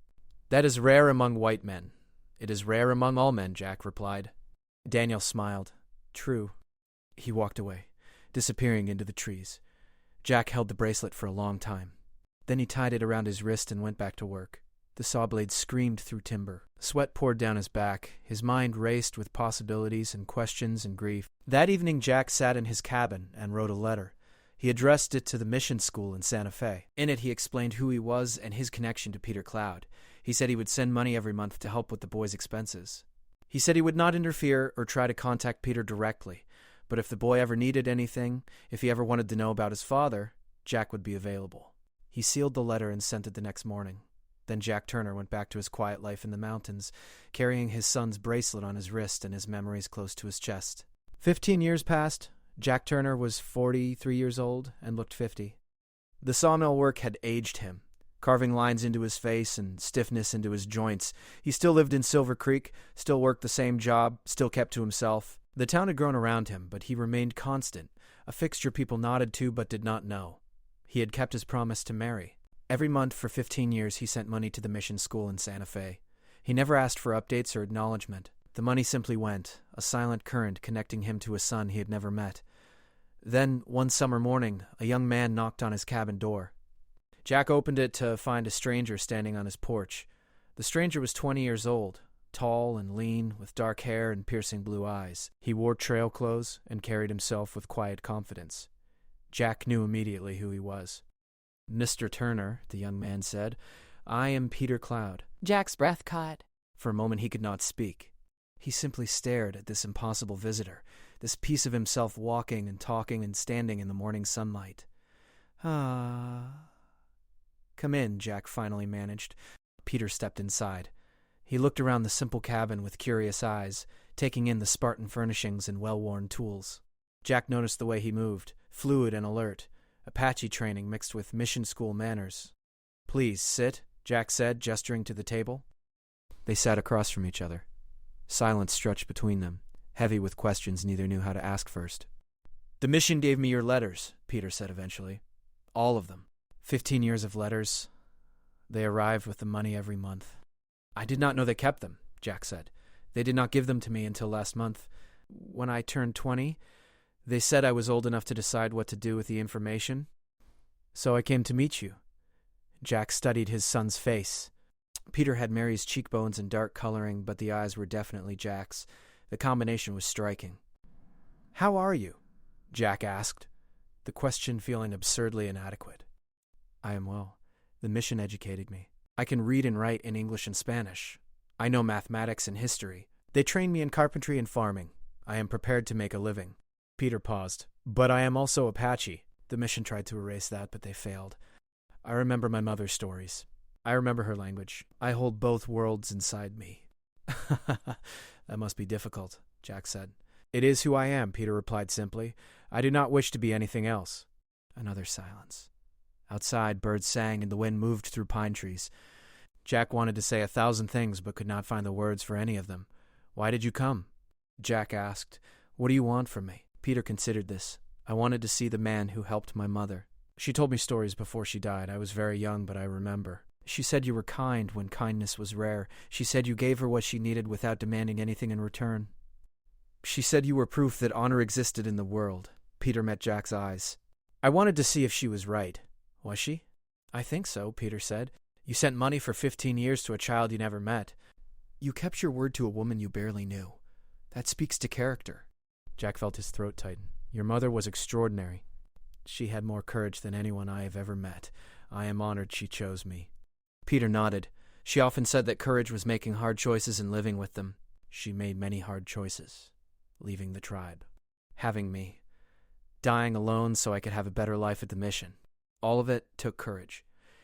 "That is rare among white men." "It is rare among all men," Jack replied. Daniel smiled. "True." He walked away, disappearing into the trees. Jack held the bracelet for a long time. Then he tied it around his wrist and went back to work. The saw blade screamed through timber. Sweat poured down his back. His mind raced with possibilities and questions and grief. That evening Jack sat in his cabin and wrote a letter. He addressed it to the mission school in Santa Fe. In it he explained who he was and his connection to Peter Cloud. He said he would send money every month to help with the boy's expenses. He said he would not interfere or try to contact Peter directly, but if the boy ever needed anything, if he ever wanted to know about his father, Jack would be available. He sealed the letter and sent it the next morning. Then Jack Turner went back to his quiet life in the mountains, carrying his son's bracelet on his wrist and his memories close to his chest. 15 years passed. Jack Turner was 43 years old and looked 50. The sawmill work had aged him, carving lines into his face and stiffness into his joints. He still lived in Silver Creek, still worked the same job, still kept to himself. The town had grown around him, but he remained constant, a fixture people nodded to but did not know. He had kept his promise to Mary. Every month for 15 years he sent money to the mission school in Santa Fe. He never asked for updates or acknowledgement. The money simply went, a silent current connecting him to a son he had never met. Then, one summer morning, a young man knocked on his cabin door. Jack opened it to find a stranger standing on his porch. The stranger was 20 years old, tall and lean, with dark hair and piercing blue eyes. He wore trail clothes and carried himself with quiet confidence. Jack knew immediately who he was. "Mr. Turner," the young man said, "I am Peter Cloud." Jack's breath caught. For a moment he could not speak. He simply stared at this impossible visitor, this piece of himself walking and talking and standing in the morning sunlight. "Ah." "Come in," Jack finally managed. Peter stepped inside. He looked around the simple cabin with curious eyes, taking in the Spartan furnishings and well-worn tools. Jack noticed the way he moved, fluid and alert. Apache training mixed with mission school manners. "Please, sit," Jack said, gesturing to the table. They sat across from each other. Silence stretched between them, heavy with questions neither knew how to ask first. "The mission gave me your letters," Peter said eventually. "All of them. 15 years of letters. They arrived with the money every month." "I did not know they kept them," Jack said. "They did not give them to me until last month. When I turned 20, They said I was old enough to decide what to do with the information. So I came to meet you. Jack studied his son's face. Peter had Mary's cheekbones and dark coloring, but the eyes were definitely Jack's. The combination was striking. How are you? Jack asked, the question feeling absurdly inadequate. I am well. The mission educated me. I can read and write in English and Spanish. I know mathematics and history. They trained me in carpentry and farming. I am prepared to make a living. Peter paused. But I am also Apache. The mission tried to erase that, but they failed. I remember my mother's stories. I remember her language. I hold both worlds inside me. That must be difficult, Jack said. It is who I am, Peter replied simply. I do not wish to be anything else. Another silence. Outside, birds sang and the wind moved through pine trees. Jack wanted to say 1,000 things but could not find the words for any of them. Why did you come? Jack asked. What do you want from me? Peter considered this. I wanted to see the man who helped my mother. She told me stories before she died. I was very young, but I remember. She said you were kind when kindness was rare. She said you gave her what she needed without demanding anything in return. She said you were proof that honor existed in the world. Peter met Jack's eyes. I wanted to see if she was right. Was she? I think so, Peter said. You sent money for 15 years to a child you never met. You kept your word to a woman you barely knew. That speaks to character. Jack felt his throat tighten. Your mother was extraordinary. She had more courage than anyone I have ever met. I am honored she chose me. Peter nodded. She often said that courage was making hard choices and living with them. She made many hard choices. Leaving the tribe. Having me. Dying alone so I could have a better life at the mission. All of it took courage.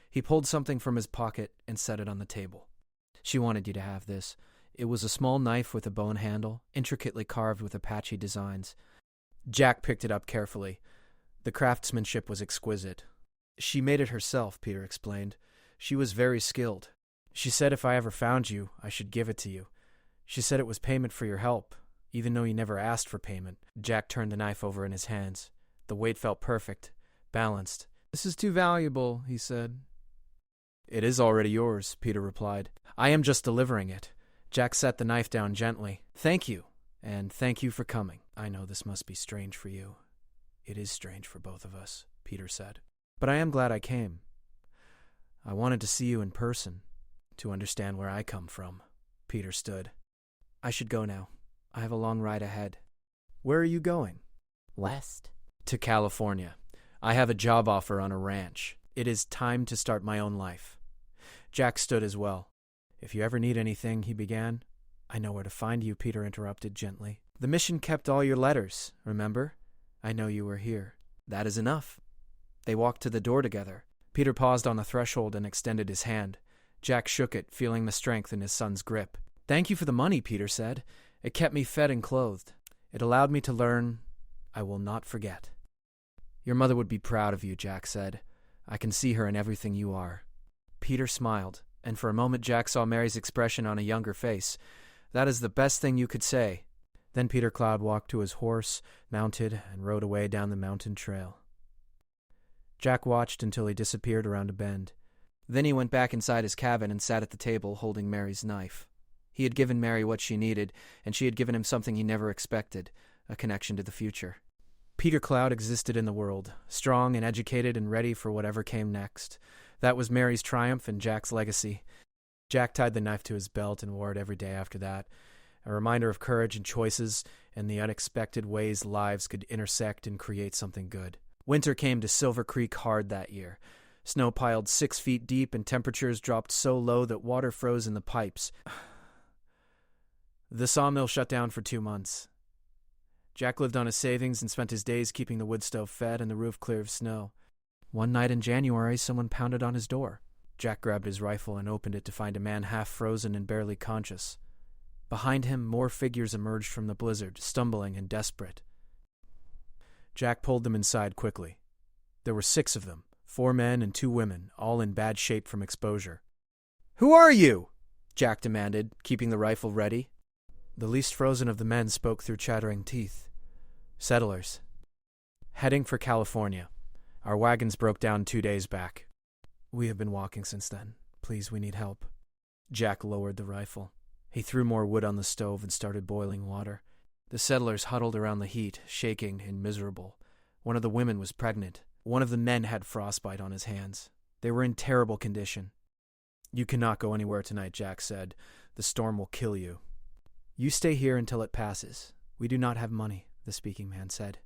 He pulled something from his pocket and set it on the table. She wanted you to have this. It was a small knife with a bone handle, intricately carved with Apache designs. Jack picked it up carefully. The craftsmanship was exquisite. She made it herself, Peter explained. She was very skilled. She said if I ever found you, I should give it to you. She said it was payment for your help, even though you never asked for payment. Jack turned the knife over in his hands. The weight felt perfect, balanced. This is too valuable, he said. It is already yours, Peter replied. I am just delivering it. Jack set the knife down gently. Thank you, and thank you for coming. I know this must be strange for you. It is strange for both of us, Peter said. But I am glad I came. I wanted to see you in person, to understand where I come from. Peter stood. I should go now. I have a long ride ahead. Where are you going? West. To California. I have a job offer on a ranch. It is time to start my own life. Jack stood as well. If you ever need anything, he began. I know where to find you, Peter interrupted gently. The mission kept all your letters, remember? I know you were here. That is enough. They walked to the door together. Peter paused on the threshold and extended his hand. Jack shook it, feeling the strength in his son's grip. Thank you for the money, Peter said. It kept me fed and clothed. It allowed me to learn. I will not forget. Your mother would be proud of you, Jack said. I can see her in everything you are. Peter smiled, and for a moment Jack saw Mary's expression on a younger face. That is the best thing you could say. Then Peter Cloud walked to his horse, mounted, and rode away down the mountain trail. Jack watched until he disappeared around a bend. Then he went back inside his cabin and sat at the table holding Mary's knife. He had given Mary what she needed, and she had given him something he never expected, a connection to the future. Peter Cloud existed in the world, strong and educated and ready for whatever came next. That was Mary's triumph and Jack's legacy. Jack tied the knife to his belt and wore it every day after that, a reminder of courage and choices and the unexpected ways lives could intersect and create something good. Winter came to Silver Creek hard that year. Snow piled 6 feet deep and temperatures dropped so low that water froze in the pipes. The sawmill shut down for 2 months. Jack lived on his savings and spent his days keeping the wood stove fed and the roof clear of snow. One night in January, someone pounded on his door. Jack grabbed his rifle and opened it to find a man half frozen and barely conscious. Behind him, more figures emerged from the blizzard, stumbling and desperate. Jack pulled them inside quickly. There were 6 of them, 4 men and 2 women, all in bad shape from exposure. "Who are you?" Jack demanded, keeping the rifle ready. The least frozen of the men spoke through chattering teeth. "Settlers. Heading for California. Our wagons broke down 2 days back. We have been walking since then. Please, we need help." Jack lowered the rifle. He threw more wood on the stove and started boiling water. The settlers huddled around the heat, shaking and miserable. One of the women was pregnant. One of the men had frostbite on his hands. They were in terrible condition. "You cannot go anywhere tonight," Jack said. "The storm will kill you." "You stay here until it passes. We do not have money," the speaking man said.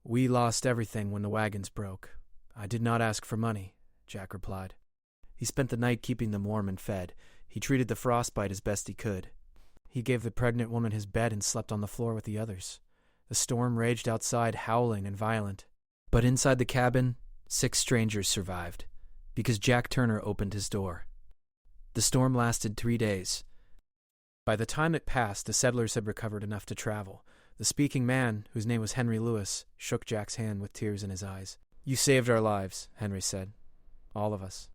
"We lost everything when the wagons broke. I did not ask for money," Jack replied. He spent the night keeping them warm and fed. He treated the frostbite as best he could. He gave the pregnant woman his bed and slept on the floor with the others. The storm raged outside, howling and violent. But inside the cabin, 6 strangers survived, because Jack Turner opened his door. The storm lasted 3 days. By the time it passed, the settlers had recovered enough to travel. The speaking man, whose name was Henry Lewis, shook Jack's hand with tears in his eyes. "You saved our lives," Henry said. "All of us.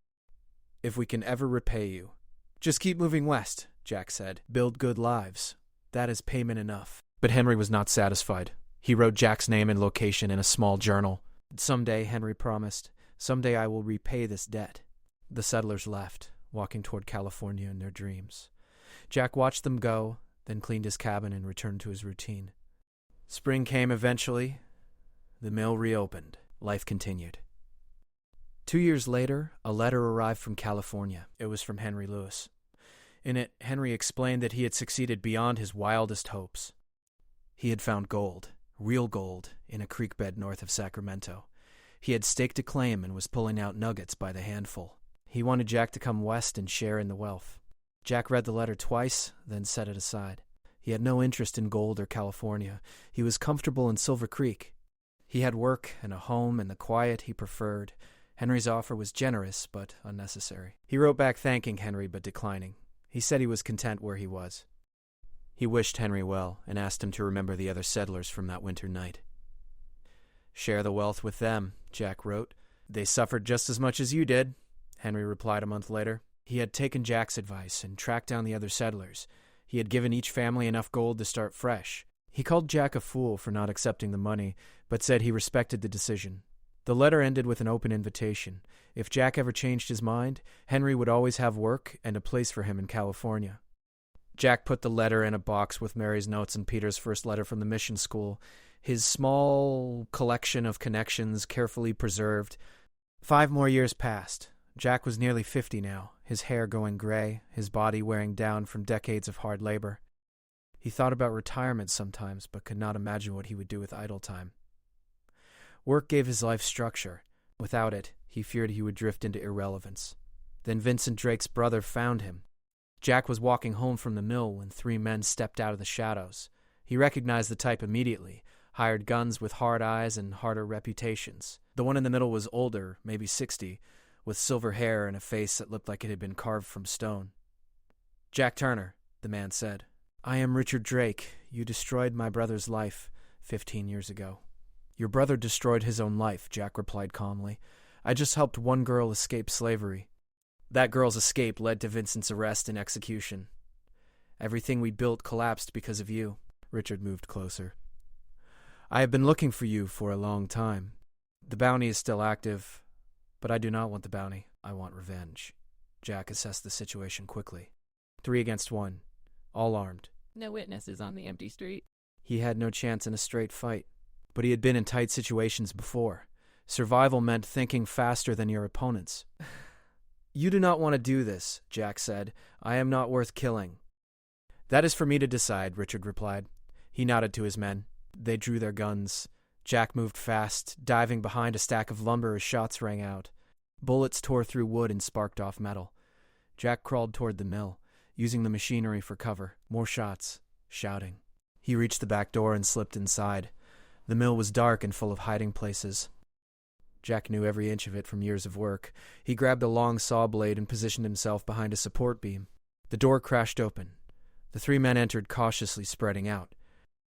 If we can ever repay you." "Just keep moving west," Jack said. "Build good lives. That is payment enough." But Henry was not satisfied. He wrote Jack's name and location in a small journal. "Someday," Henry promised, "someday I will repay this debt." The settlers left, walking toward California in their dreams. Jack watched them go, then cleaned his cabin and returned to his routine. Spring came eventually. The mill reopened. Life continued. 2 years later, a letter arrived from California. It was from Henry Lewis. In it, Henry explained that he had succeeded beyond his wildest hopes. He had found gold, real gold, in a creek bed north of Sacramento. He had staked a claim and was pulling out nuggets by the handful. He wanted Jack to come west and share in the wealth. Jack read the letter twice, then set it aside. He had no interest in gold or California. He was comfortable in Silver Creek. He had work and a home and the quiet he preferred. Henry's offer was generous, but unnecessary. He wrote back thanking Henry, but declining. He said he was content where he was. He wished Henry well and asked him to remember the other settlers from that winter night. "Share the wealth with them," Jack wrote. "They suffered just as much as you did," Henry replied a month later. He had taken Jack's advice and tracked down the other settlers. He had given each family enough gold to start fresh. He called Jack a fool for not accepting the money, but said he respected the decision. The letter ended with an open invitation. If Jack ever changed his mind, Henry would always have work and a place for him in California. Jack put the letter in a box with Mary's notes and Peter's first letter from the mission school, his small collection of connections carefully preserved. 5 more years passed. Jack was nearly 50 now, his hair going gray, his body wearing down from decades of hard labor. He thought about retirement sometimes, but could not imagine what he would do with idle time. Work gave his life structure. Without it, he feared he would drift into irrelevance. Then Vincent Drake's brother found him. Jack was walking home from the mill when 3 men stepped out of the shadows. He recognized the type immediately, hired guns with hard eyes and harder reputations. The one in the middle was older, maybe 60, with silver hair and a face that looked like it had been carved from stone. "Jack Turner," the man said. "I am Richard Drake. You destroyed my brother's life 15 years ago." "Your brother destroyed his own life," Jack replied calmly. "I just helped one girl escape slavery. That girl's escape led to Vincent's arrest and execution. Everything we built collapsed because of you." Richard moved closer. "I have been looking for you for a long time. The bounty is still active, but I do not want the bounty. I want revenge." Jack assessed the situation quickly. 3 against 1, all armed. No witnesses on the empty street. He had no chance in a straight fight, but he had been in tight situations before. Survival meant thinking faster than your opponents. "You do not want to do this," Jack said. "I am not worth killing." "That is for me to decide," Richard replied. He nodded to his men. They drew their guns. Jack moved fast, diving behind a stack of lumber as shots rang out. Bullets tore through wood and sparked off metal. Jack crawled toward the mill, using the machinery for cover. More shots, shouting. He reached the back door and slipped inside. The mill was dark and full of hiding places. Jack knew every inch of it from years of work. He grabbed a long saw blade and positioned himself behind a support beam. The door crashed open. The 3 men entered, cautiously spreading out.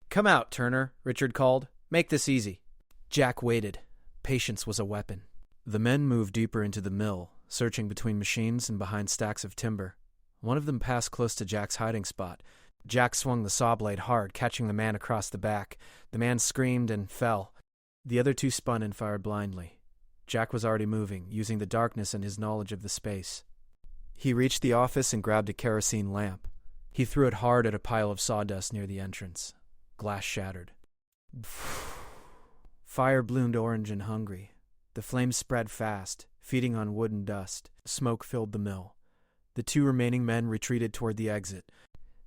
"Come out, Turner," Richard called. "Make this easy." Jack waited. Patience was a weapon. The men moved deeper into the mill, searching between machines and behind stacks of timber. One of them passed close to Jack's hiding spot. Jack swung the saw blade hard, catching the man across the back. The man screamed and fell. The other 2 spun and fired blindly. Jack was already moving, using the darkness and his knowledge of the space. He reached the office and grabbed a kerosene lamp. He threw it hard at a pile of sawdust near the entrance. Glass shattered. Fire bloomed orange and hungry. The flames spread fast, feeding on wood and dust. Smoke filled the mill. The 2 remaining men retreated toward the exit.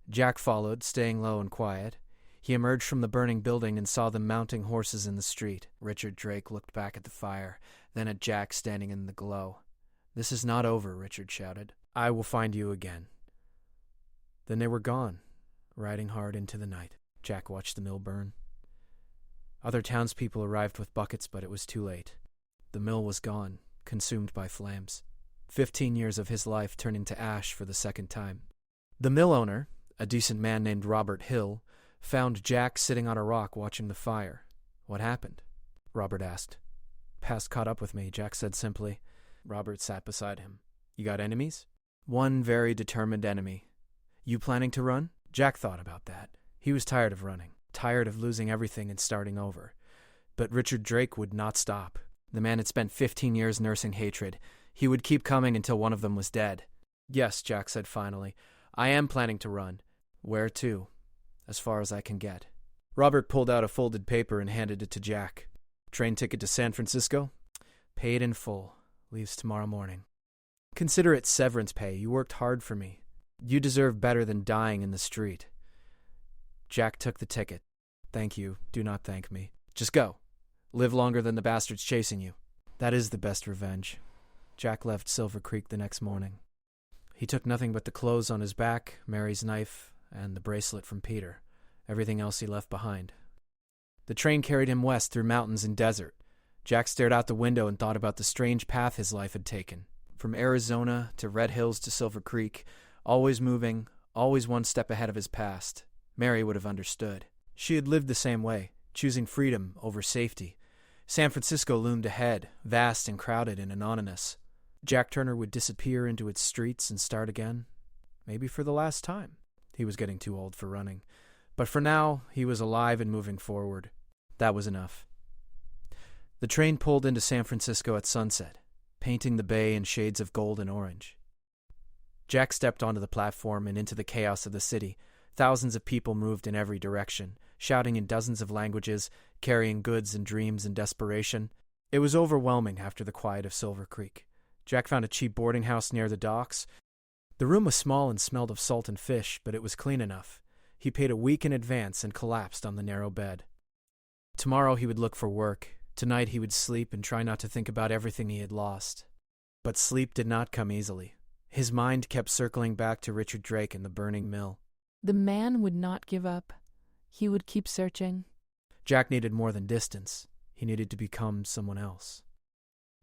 Jack followed, staying low and quiet. He emerged from the burning building and saw them mounting horses in the street. Richard Drake looked back at the fire, then at Jack standing in the glow. "This is not over," Richard shouted. "I will find you again." Then they were gone, riding hard into the night. Jack watched the mill burn. Other townspeople arrived with buckets, but it was too late. The mill was gone, consumed by flames. 15 years of his life turned into ash for the second time. The mill owner, a decent man named Robert Hill, found Jack sitting on a rock watching the fire. "What happened?" Robert asked. "Past caught up with me," Jack said simply. Robert sat beside him. "You got enemies?" "One very determined enemy." "You planning to run?" Jack thought about that. He was tired of running, tired of losing everything and starting over. But Richard Drake would not stop. The man had spent 15 years nursing hatred. He would keep coming until one of them was dead. "Yes," Jack said finally. "I am planning to run." "Where to?" "As far as I can get." Robert pulled out a folded paper and handed it to Jack. "Train ticket to San Francisco?" "Paid in full. Leaves tomorrow morning." "Consider it severance pay. You worked hard for me. You deserve better than dying in the street." Jack took the ticket. "Thank you. Do not thank me. Just go. Live longer than the bastards chasing you." "That is the best revenge." Jack left Silver Creek the next morning. He took nothing but the clothes on his back, Mary's knife, and the bracelet from Peter. Everything else he left behind. The train carried him west through mountains and desert. Jack stared out the window and thought about the strange path his life had taken. From Arizona to Red Hills to Silver Creek, always moving, always one step ahead of his past. Mary would have understood. She had lived the same way, choosing freedom over safety. San Francisco loomed ahead, vast and crowded and anonymous. Jack Turner would disappear into its streets and start again, maybe for the last time. He was getting too old for running. But for now, he was alive and moving forward. That was enough. The train pulled into San Francisco at sunset, painting the bay in shades of gold and orange. Jack stepped onto the platform and into the chaos of the city. Thousands of people moved in every direction, shouting in dozens of languages, carrying goods and dreams in desperation. It was overwhelming after the quiet of Silver Creek. Jack found a cheap boarding house near the docks. The room was small and smelled of salt and fish, but it was clean enough. He paid a week in advance and collapsed on the narrow bed. Tomorrow he would look for work. Tonight he would sleep and try not to think about everything he had lost. But sleep did not come easily. His mind kept circling back to Richard Drake and the burning mill. The man would not give up. He would keep searching. Jack needed more than distance. He needed to become someone else.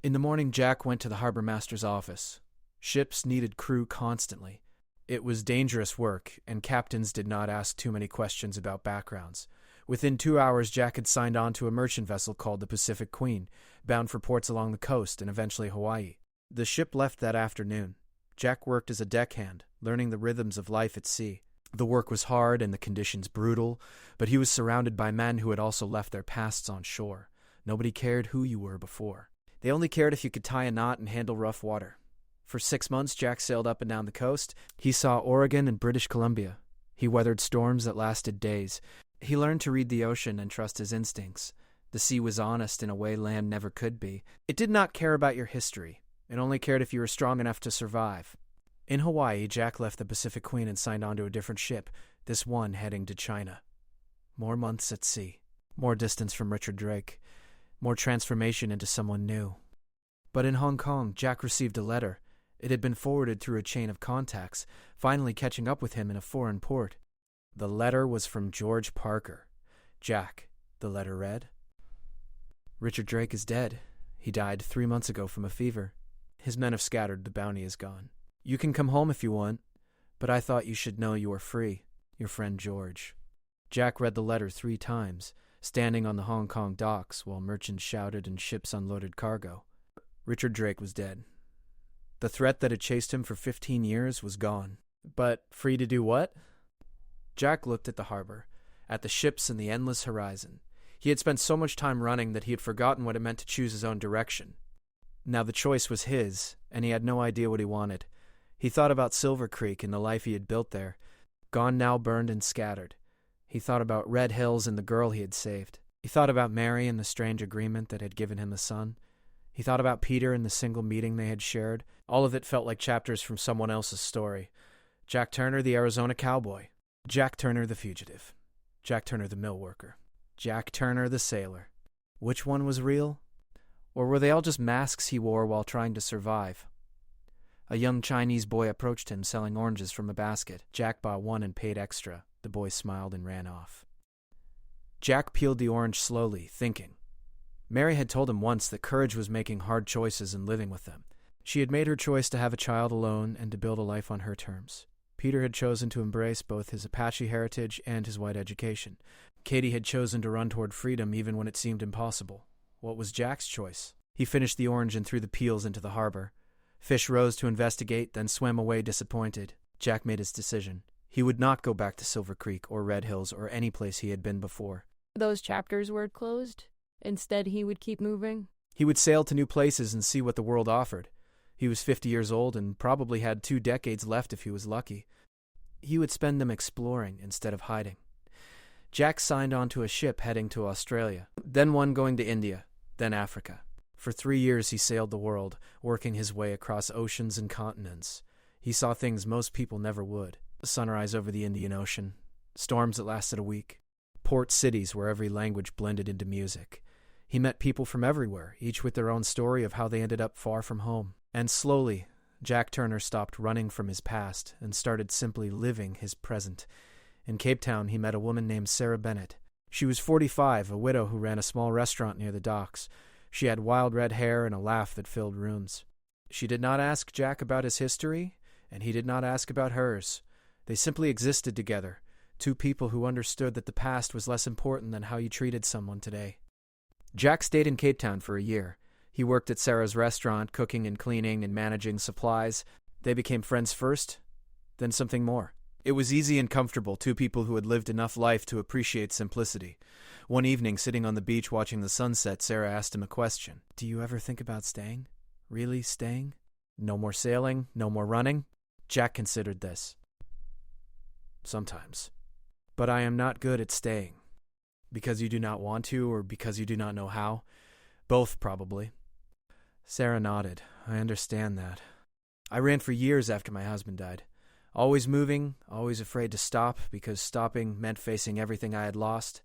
In the morning, Jack went to the harbor master's office. Ships needed crew constantly. It was dangerous work, and captains did not ask too many questions about backgrounds. Within 2 hours, Jack had signed on to a merchant vessel called the Pacific Queen, bound for ports along the coast and eventually Hawaii. The ship left that afternoon. Jack worked as a deckhand, learning the rhythms of life at sea. The work was hard and the conditions brutal, but he was surrounded by men who had also left their pasts on shore. Nobody cared who you were before. They only cared if you could tie a knot and handle rough water. For 6 months, Jack sailed up and down the coast. He saw Oregon and British Columbia. He weathered storms that lasted days. He learned to read the ocean and trust his instincts. The sea was honest in a way land never could be. It did not care about your history. It only cared if you were strong enough to survive. In Hawaii, Jack left the Pacific Queen and signed on to a different ship, this one heading to China. More months at sea. More distance from Richard Drake. More transformation into someone new. But in Hong Kong, Jack received a letter. It had been forwarded through a chain of contacts, finally catching up with him in a foreign port. The letter was from George Parker. Jack, the letter read, "Richard Drake is dead. He died 3 months ago from a fever. His men have scattered. The bounty is gone. You can come home if you want, but I thought you should know you are free. Your friend George." Jack read the letter 3 times, standing on the Hong Kong docks while merchants shouted and ships unloaded cargo. Richard Drake was dead. The threat that had chased him for 15 years was gone. But free to do what? Jack looked at the harbor, at the ships and the endless horizon. He had spent so much time running that he had forgotten what it meant to choose his own direction. Now the choice was his, and he had no idea what he wanted. He thought about Silver Creek and the life he had built there, gone now, burned and scattered. He thought about Red Hills and the girl he had saved. He thought about Mary and the strange agreement that had given him a son. He thought about Peter and the single meeting they had shared. All of it felt like chapters from someone else's story. Jack Turner, the Arizona cowboy. Jack Turner, the fugitive. Jack Turner, the mill worker. Jack Turner, the sailor. Which one was real? Or were they all just masks he wore while trying to survive? A young Chinese boy approached him selling oranges from a basket. Jack bought one and paid extra. The boy smiled and ran off. Jack peeled the orange slowly, thinking. Mary had told him once that courage was making hard choices and living with them. She had made her choice to have a child alone and to build a life on her terms. Peter had chosen to embrace both his Apache heritage and his white education. Katie had chosen to run toward freedom even when it seemed impossible. What was Jack's choice? He finished the orange and threw the peels into the harbor. Fish rose to investigate, then swam away disappointed. Jack made his decision. He would not go back to Silver Creek or Red Hills or any place he had been before. Those chapters were closed. Instead, he would keep moving. He would sail to new places and see what the world offered. He was 50 years old and probably had 2 decades left if he was lucky. He would spend them exploring instead of hiding. Jack signed on to a ship heading to Australia, then one going to India, then Africa. For 3 years he sailed the world, working his way across oceans and continents. He saw things most people never would. A sunrise over the Indian Ocean, storms that lasted a week, port cities where every language blended into music. He met people from everywhere, each with their own story of how they ended up far from home. And slowly, Jack Turner stopped running from his past and started simply living his present. In Cape Town, he met a woman named Sarah Bennett. She was 45, a widow who ran a small restaurant near the docks. She had wild red hair and a laugh that filled rooms. She did not ask Jack about his history, and he did not ask about hers. They simply existed together, 2 people who understood that the past was less important than how you treated someone today. Jack stayed in Cape Town for a year. He worked at Sarah's restaurant, cooking and cleaning and managing supplies. They became friends first, then something more. It was easy and comfortable, 2 people who had lived enough life to appreciate simplicity. One evening, sitting on the beach watching the sunset, Sarah asked him a question. "Do you ever think about staying? Really staying? No more sailing? No more running?" Jack considered this. "Sometimes. But I am not good at staying. Because you do not want to, or because you do not know how? Both, probably." Sarah nodded. "I understand that. I ran for years after my husband died. Always moving, always afraid to stop, because stopping meant facing everything I had lost."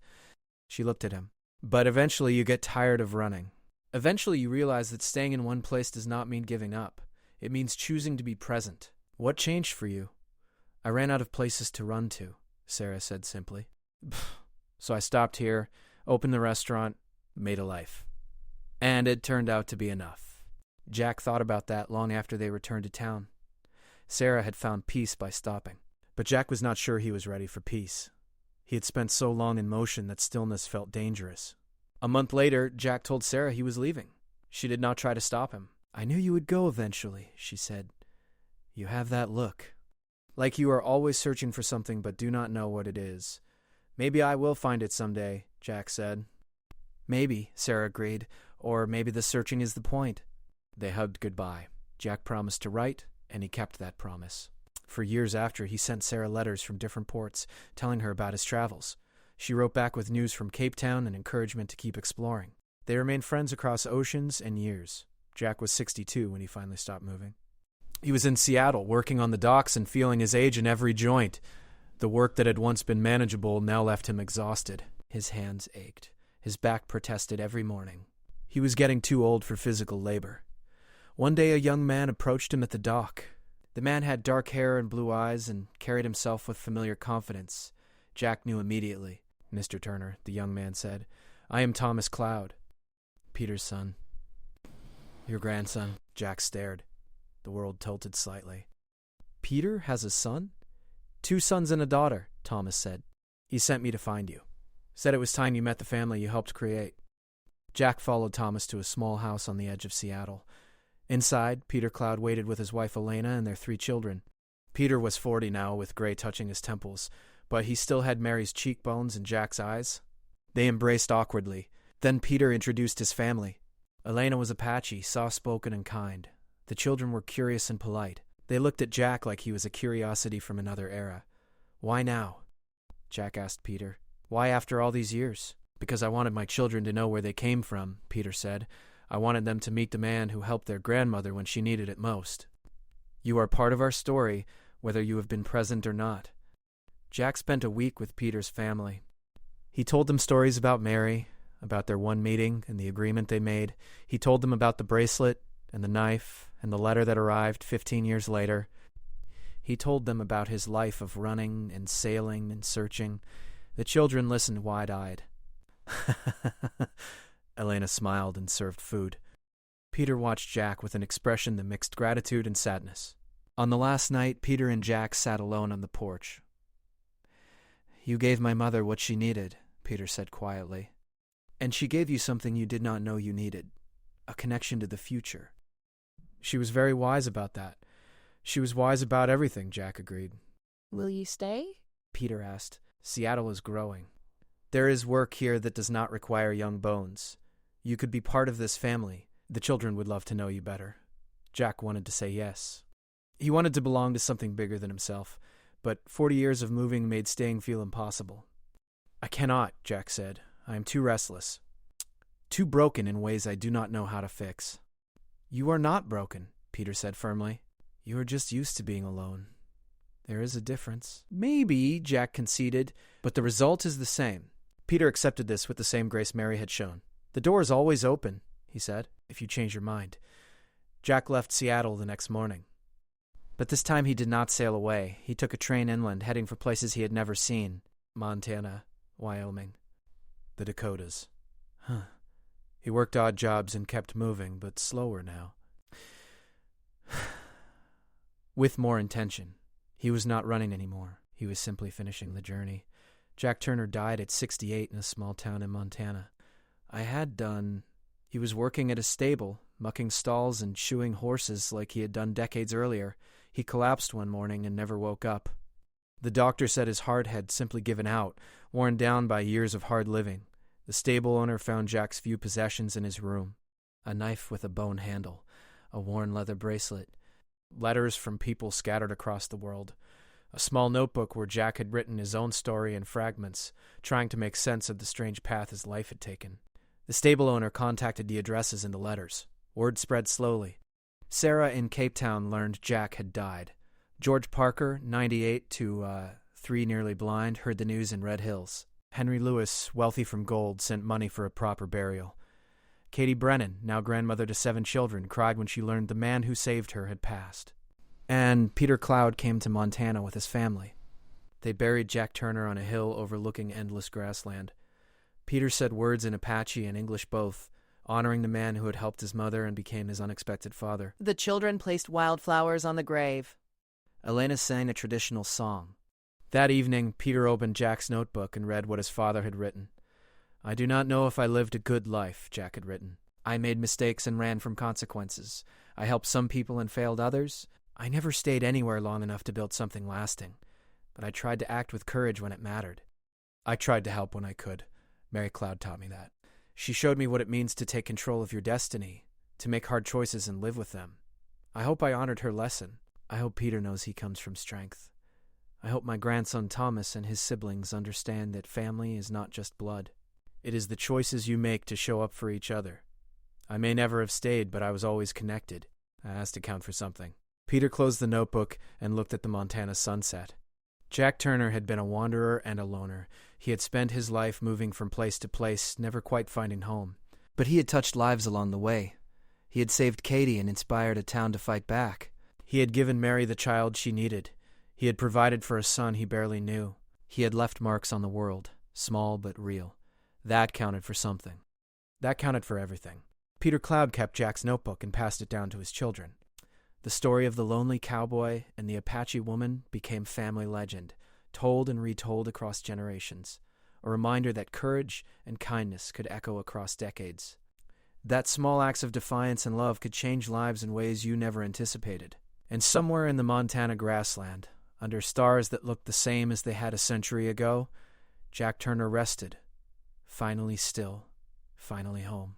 She looked at him. "But eventually you get tired of running. Eventually you realize that staying in one place does not mean giving up. It means choosing to be present. What changed for you?" "I ran out of places to run to," Sarah said simply. "So I stopped here, opened the restaurant, made a life. And it turned out to be enough." Jack thought about that long after they returned to town. Sarah had found peace by stopping. But Jack was not sure he was ready for peace. He had spent so long in motion that stillness felt dangerous. A month later, Jack told Sarah he was leaving. She did not try to stop him. "I knew you would go eventually," she said. "You have that look. Like you are always searching for something but do not know what it is." "Maybe I will find it someday," Jack said. "Maybe," Sarah agreed, "or maybe the searching is the point." They hugged goodbye. Jack promised to write, and he kept that promise. For years after, he sent Sarah letters from different ports, telling her about his travels. She wrote back with news from Cape Town and encouragement to keep exploring. They remained friends across oceans and years. Jack was 62 when he finally stopped moving. He was in Seattle, working on the docks and feeling his age in every joint. The work that had once been manageable now left him exhausted. His hands ached. His back protested every morning. He was getting too old for physical labor. One day a young man approached him at the dock. The man had dark hair and blue eyes and carried himself with familiar confidence. Jack knew immediately. "Mr. Turner," the young man said, "I am Thomas Cloud, Peter's son." "Your grandson?" Jack stared. The world tilted slightly. "Peter has a son?" "2 sons and a daughter," Thomas said. "He sent me to find you. Said it was time you met the family you helped create." Jack followed Thomas to a small house on the edge of Seattle. Inside, Peter Cloud waited with his wife Elena and their 3 children. Peter was 40 now, with gray touching his temples, but he still had Mary's cheekbones and Jack's eyes. They embraced awkwardly. Then Peter introduced his family. Elena was Apache, soft-spoken and kind. The children were curious and polite. They looked at Jack like he was a curiosity from another era. "Why now?" Jack asked Peter. Why after all these years? Because I wanted my children to know where they came from, Peter said. I wanted them to meet the man who helped their grandmother when she needed it most. You are part of our story, whether you have been present or not. Jack spent a week with Peter's family. He told them stories about Mary, about their one meeting and the agreement they made. He told them about the bracelet and the knife and the letter that arrived 15 years later. He told them about his life of running and sailing and searching. The children listened wide-eyed. Elena smiled and served food. Peter watched Jack with an expression that mixed gratitude and sadness. On the last night, Peter and Jack sat alone on the porch. You gave my mother what she needed, Peter said quietly. And she gave you something you did not know you needed, a connection to the future. She was very wise about that. She was wise about everything, Jack agreed. Will you stay? Peter asked. Seattle is growing. There is work here that does not require young bones. You could be part of this family. The children would love to know you better. Jack wanted to say yes. He wanted to belong to something bigger than himself, but 40 years of moving made staying feel impossible. I cannot, Jack said. I am too restless. Too broken in ways I do not know how to fix. You are not broken, Peter said firmly. You are just used to being alone. There is a difference. Maybe, Jack conceded, but the result is the same. Peter accepted this with the same grace Mary had shown. The door is always open, he said, if you change your mind. Jack left Seattle the next morning. But this time he did not sail away. He took a train inland, heading for places he had never seen. Montana, Wyoming, the Dakotas. He worked odd jobs and kept moving, but slower now. With more intention. He was not running anymore. He was simply finishing the journey. Jack Turner died at 68 in a small town in Montana. He was working at a stable, mucking stalls and shoeing horses like he had done decades earlier. He collapsed one morning and never woke up. The doctor said his heart had simply given out, worn down by years of hard living. The stable owner found Jack's few possessions in his room. A knife with a bone handle, a worn leather bracelet, letters from people scattered across the world, a small notebook where Jack had written his own story in fragments, trying to make sense of the strange path his life had taken. The stable owner contacted the addresses in the letters. Word spread slowly. Sarah in Cape Town learned Jack had died. George Parker, 98 to 3 nearly blind, heard the news in Red Hills. Henry Lewis, wealthy from gold, sent money for a proper burial. Katie Brennan, now grandmother to 7 children, cried when she learned the man who saved her had passed. And Peter Cloud came to Montana with his family. They buried Jack Turner on a hill overlooking endless grassland. Peter said words in Apache and English both, honoring the man who had helped his mother and became his unexpected father. The children placed wildflowers on the grave. Elena sang a traditional song. That evening, Peter opened Jack's notebook and read what his father had written. I do not know if I lived a good life, Jack had written. I made mistakes and ran from consequences. I helped some people and failed others. I never stayed anywhere long enough to build something lasting, but I tried to act with courage when it mattered. I tried to help when I could. Mary Cloud taught me that. She showed me what it means to take control of your destiny, to make hard choices and live with them. I hope I honored her lesson. I hope Peter knows he comes from strength. I hope my grandson Thomas and his siblings understand that family is not just blood. It is the choices you make to show up for each other. I may never have stayed, but I was always connected. That has to count for something. Peter closed the notebook and looked at the Montana sunset. Jack Turner had been a wanderer and a loner. He had spent his life moving from place to place, never quite finding home. But he had touched lives along the way. He had saved Katie and inspired a town to fight back. He had given Mary the child she needed. He had provided for a son he barely knew. He had left marks on the world, small but real. That counted for something. That counted for everything. Peter Cloud kept Jack's notebook and passed it down to his children. The story of the lonely cowboy and the Apache woman became family legend, told and retold across generations, a reminder that courage and kindness could echo across decades, that small acts of defiance and love could change lives in ways you never anticipated. And somewhere in the Montana grassland, under stars that looked the same as they had a century ago, Jack Turner rested, finally still, finally home.